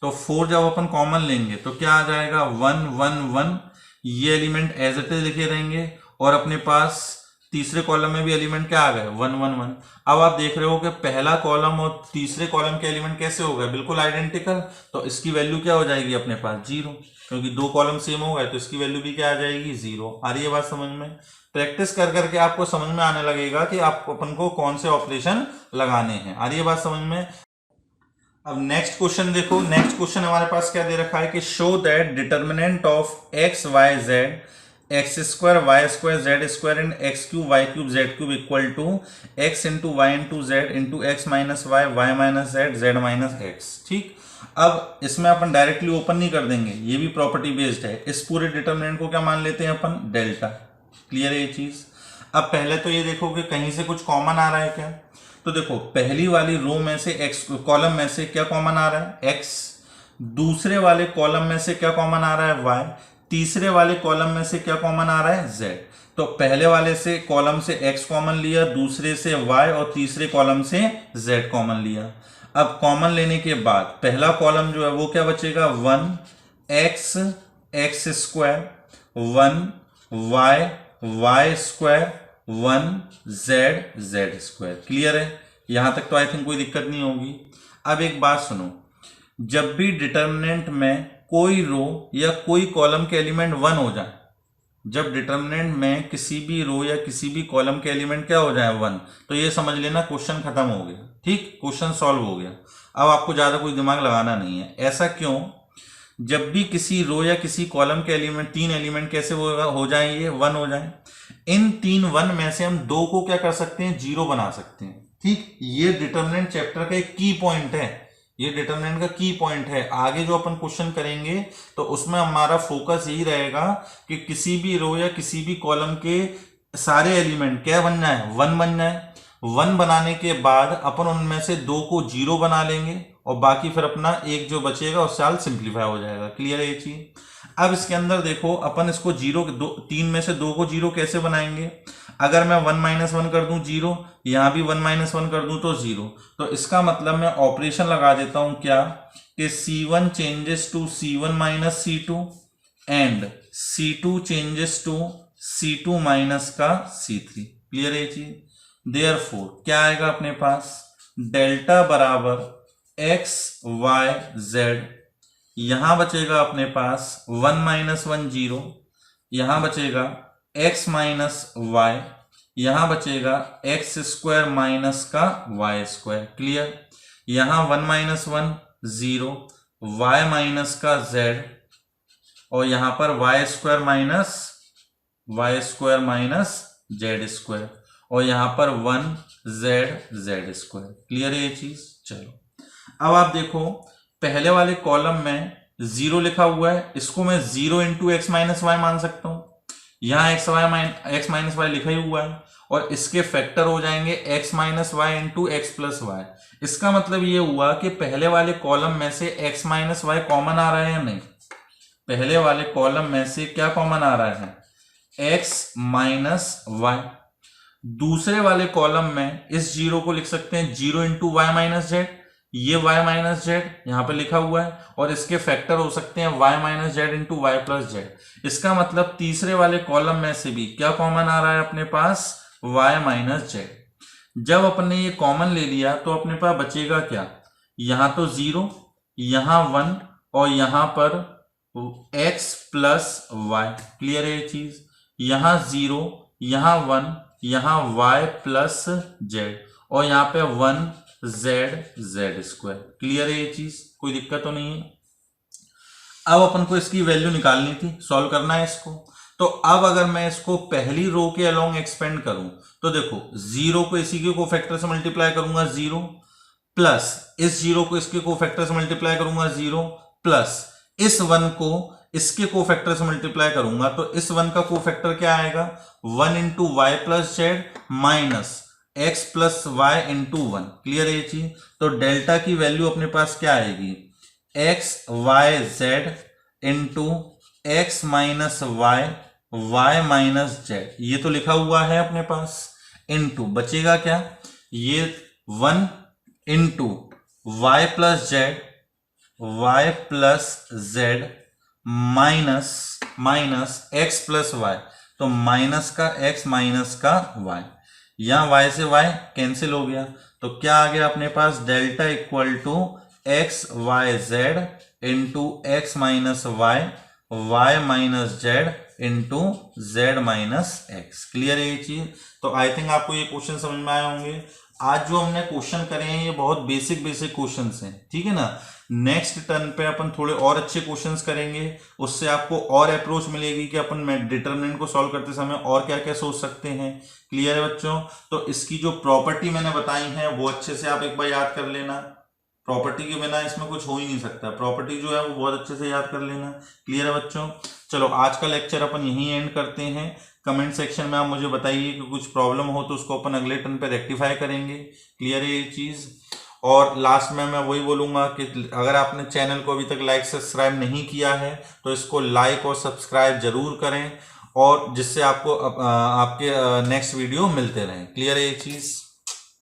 तो 4 जब अपन कॉमन लेंगे तो क्या आ जाएगा 1 1 1, ये एलिमेंट एज इट इज लिखे रहेंगे, और अपने पास तीसरे कॉलम में भी एलिमेंट क्या आ गए 1 1 1। अब आप देख रहे हो कि पहला कॉलम और तीसरे कॉलम के एलिमेंट कैसे हो गए, बिल्कुल आइडेंटिकल, तो इसकी वैल्यू क्या हो जाएगी अपने पास 0, क्योंकि 2 कॉलम सेम हो गए तो इसकी वैल्यू भी क्या आ जाएगी 0। आ रही है बात समझ में। प्रैक्टिस कर करके आपको समझ में आने लगेगा कि आप अपन को कौन से ऑपरेशन लगाने हैं। आ रही है बात समझ में। अब नेक्स्ट क्वेश्चन देखो, नेक्स्ट क्वेश्चन हमारे पास क्या दे रखा है कि show that determinant of X Y Z X square Y square Z square and X cube Y cube Z cube equal to X into Y into Z into x minus Y Y minus Z Z minus X. ठीक, अब इसमें अपन directly open नहीं कर देंगे, ये भी property based है। इस पूरे डिटर्मिनेंट को क्या मान लेते हैं अपन, डेल्टा। क्लियर है ये चीज। अब पहले तो ये देखो कि कहीं से कुछ कॉमन आ रहा है क्या, तो देखो पहली वाली रो में से एक्स, कॉलम में से क्या कॉमन आ रहा है, एक्स। दूसरे वाले कॉलम में से क्या कॉमन आ रहा है, वाई। तीसरे वाले कॉलम में से क्या कॉमन आ रहा है, जेड। तो पहले वाले से कॉलम से एक्स कॉमन लिया, दूसरे से वाई और तीसरे कॉलम से जेड कॉमन लिया। अब कॉमन लेने के बाद पहला कॉलम जो है वो क्या बचेगा, 1 X X square, 1 Y Y square, 1 Z Z square. Clear है, यहां तक तो आई थिंक कोई दिक्कत नहीं होगी। अब एक बात सुनो, जब भी डिटर्मिनेंट में कोई रो या कोई कॉलम के एलिमेंट 1 हो जाए, जब डिटर्मिनेंट में किसी भी रो या किसी भी कॉलम के एलिमेंट क्या हो जाए, 1, तो ये समझ लेना क्वेश्चन खत्म हो गया। ठीक, क्वेश्चन सॉल्व हो गया। अब आपको ज्यादा कोई दिमाग लगाना नहीं है। ऐसा क्यों, जब भी किसी रो या किसी कॉलम के एलिमेंट, 3 एलिमेंट कैसे हो जाए, ये 1 हो जाए, इन 3 1 में से हम 2 को क्या कर सकते हैं, 0 बना सकते हैं। ठीक, ये डिटर्मिनेंट चैप्टर का एक की पॉइंट है, ये डिटर्मिनेंट का की पॉइंट है। आगे जो अपन क्वेश्चन करेंगे तो उसमें हमारा फोकस यही रहेगा कि किसी भी रो या किसी भी कॉलम के सारे एलिमेंट क्या बन जाए, 1 बन जाए। 1 बनाने के बाद अपन उनमें से 2 को 0 बना लेंगे और बाकी फिर अपना एक जो बचेगा उससे हाल सिंप्लीफाई हो जाएगा। क्लियर है ये चीज। अब इसके अंदर देखो अपन इसको 3 में से 2 को 0 कैसे बनाएंगे, अगर मैं 1 माइनस 1 कर दूं 0, यहां भी 1 माइनस 1 कर दूं तो 0। तो इसका मतलब मैं ऑपरेशन लगा देता हूं क्या, कि C1 changes to C1 minus C2 and C2 changes to C2 minus का C3। क्लियर है ये चीज। देयरफॉर क्या आएगा अपने पास, डेल्टा बराबर एक्स वाई जेड, यहां बचेगा अपने पास 1 माइनस 1 0, यहां बचेगा x माइनस वाई, यहां बचेगा एक्स स्क्वायर माइनस का वाई स्क्वायर। क्लियर, यहां 1 माइनस 1 0, वाई माइनस का z, और यहां पर Y square minus Z square, और यहां पर 1 जेड स्क्वायर। क्लियर है ये चीज। चलो अब आप देखो, पहले वाले कॉलम में 0 लिखा हुआ है, इसको मैं 0 इंटू एक्स माइनस वाई मान सकता हूं। यहां एक्स माइनस वाई लिखा ही हुआ है और इसके फैक्टर हो जाएंगे X minus Y into X plus Y. इसका मतलब ये हुआ कि पहले वाले कॉलम में से एक्स माइनस वाई कॉमन आ रहा है या नहीं, पहले वाले कॉलम में से क्या कॉमन आ रहा है, एक्स माइनस वाई। दूसरे वाले कॉलम में इस 0 को लिख सकते हैं 0 इंटू वाई माइनस जेड, ये y माइनस जेड यहां पे लिखा हुआ है, और इसके फैक्टर हो सकते हैं y minus Z into Y plus Z. इसका मतलब तीसरे वाले कॉलम में से भी क्या कॉमन आ रहा है अपने पास, y माइनस जेड। जब अपन ने ये कॉमन ले लिया तो अपने पास बचेगा क्या, यहां तो 0, यहां 1 और यहां पर x प्लस वाई। क्लियर है ये चीज। यहां 0, यहां 1, यहां y प्लस जेड, और यहां पे 1 जेड स्क्वायर। क्लियर है ये चीज, कोई दिक्कत तो नहीं है। अब अपन को इसकी वैल्यू निकालनी थी, सॉल्व करना है इसको। तो अब अगर मैं इसको पहली रो के अलोंग एक्सपेंड करूं तो देखो 0 को इसी के कोफैक्टर से मल्टीप्लाई करूंगा 0, प्लस इस 0 को इसके कोफैक्टर से मल्टीप्लाई करूंगा 0, प्लस इस 1 को इसके कोफैक्टर से मल्टीप्लाई करूंगा तो इस 1 का कोफैक्टर क्या आएगा, 1 into Y plus Z minus x plus Y into 1। Clear है ये चीज। तो डेल्टा की वैल्यू अपने पास क्या आएगी, x Y Z into x minus Y minus Z, ये तो लिखा हुआ है अपने पास, इंटू बचेगा क्या, ये 1 into Y plus Z minus x plus y, तो माइनस का x माइनस का y, यहां y से y कैंसिल हो गया, तो क्या आ गया अपने पास, delta equal to x Y Z into x minus Y minus Z into z minus x. Clear है ये चीज। तो आई थिंक आपको ये क्वेश्चन समझ में आए होंगे। आज जो हमने क्वेश्चन करे हैं ये बहुत बेसिक बेसिक क्वेश्चंस हैं, ठीक है ना। नेक्स्ट टर्न पे अपन थोड़े और अच्छे क्वेश्चंस करेंगे, उससे आपको और अप्रोच मिलेगी कि अपन डिटरमिनेंट को सॉल्व करते समय और क्या क्या सोच सकते हैं। क्लियर है बच्चों? तो इसकी जो प्रॉपर्टी मैंने बताई है वो अच्छे से आप एक बार याद कर लेना। प्रॉपर्टी के बिना इसमें कुछ हो ही नहीं सकता, प्रॉपर्टी जो है वो बहुत अच्छे से याद कर लेना। क्लियर है बच्चों? चलो आज का लेक्चर अपन यहीं एंड करते हैं। कमेंट सेक्शन में आप मुझे बताइए कि कुछ प्रॉब्लम हो तो उसको अपन अगले टर्न पे रेक्टिफाई करेंगे। क्लियर है ये चीज़? और लास्ट में मैं वही बोलूँगा कि अगर आपने चैनल को अभी तक लाइक सब्सक्राइब नहीं किया है तो इसको लाइक और सब्सक्राइब जरूर करें, और जिससे आपको आपके नेक्स्ट वीडियो मिलते रहें। क्लियर है ये चीज़?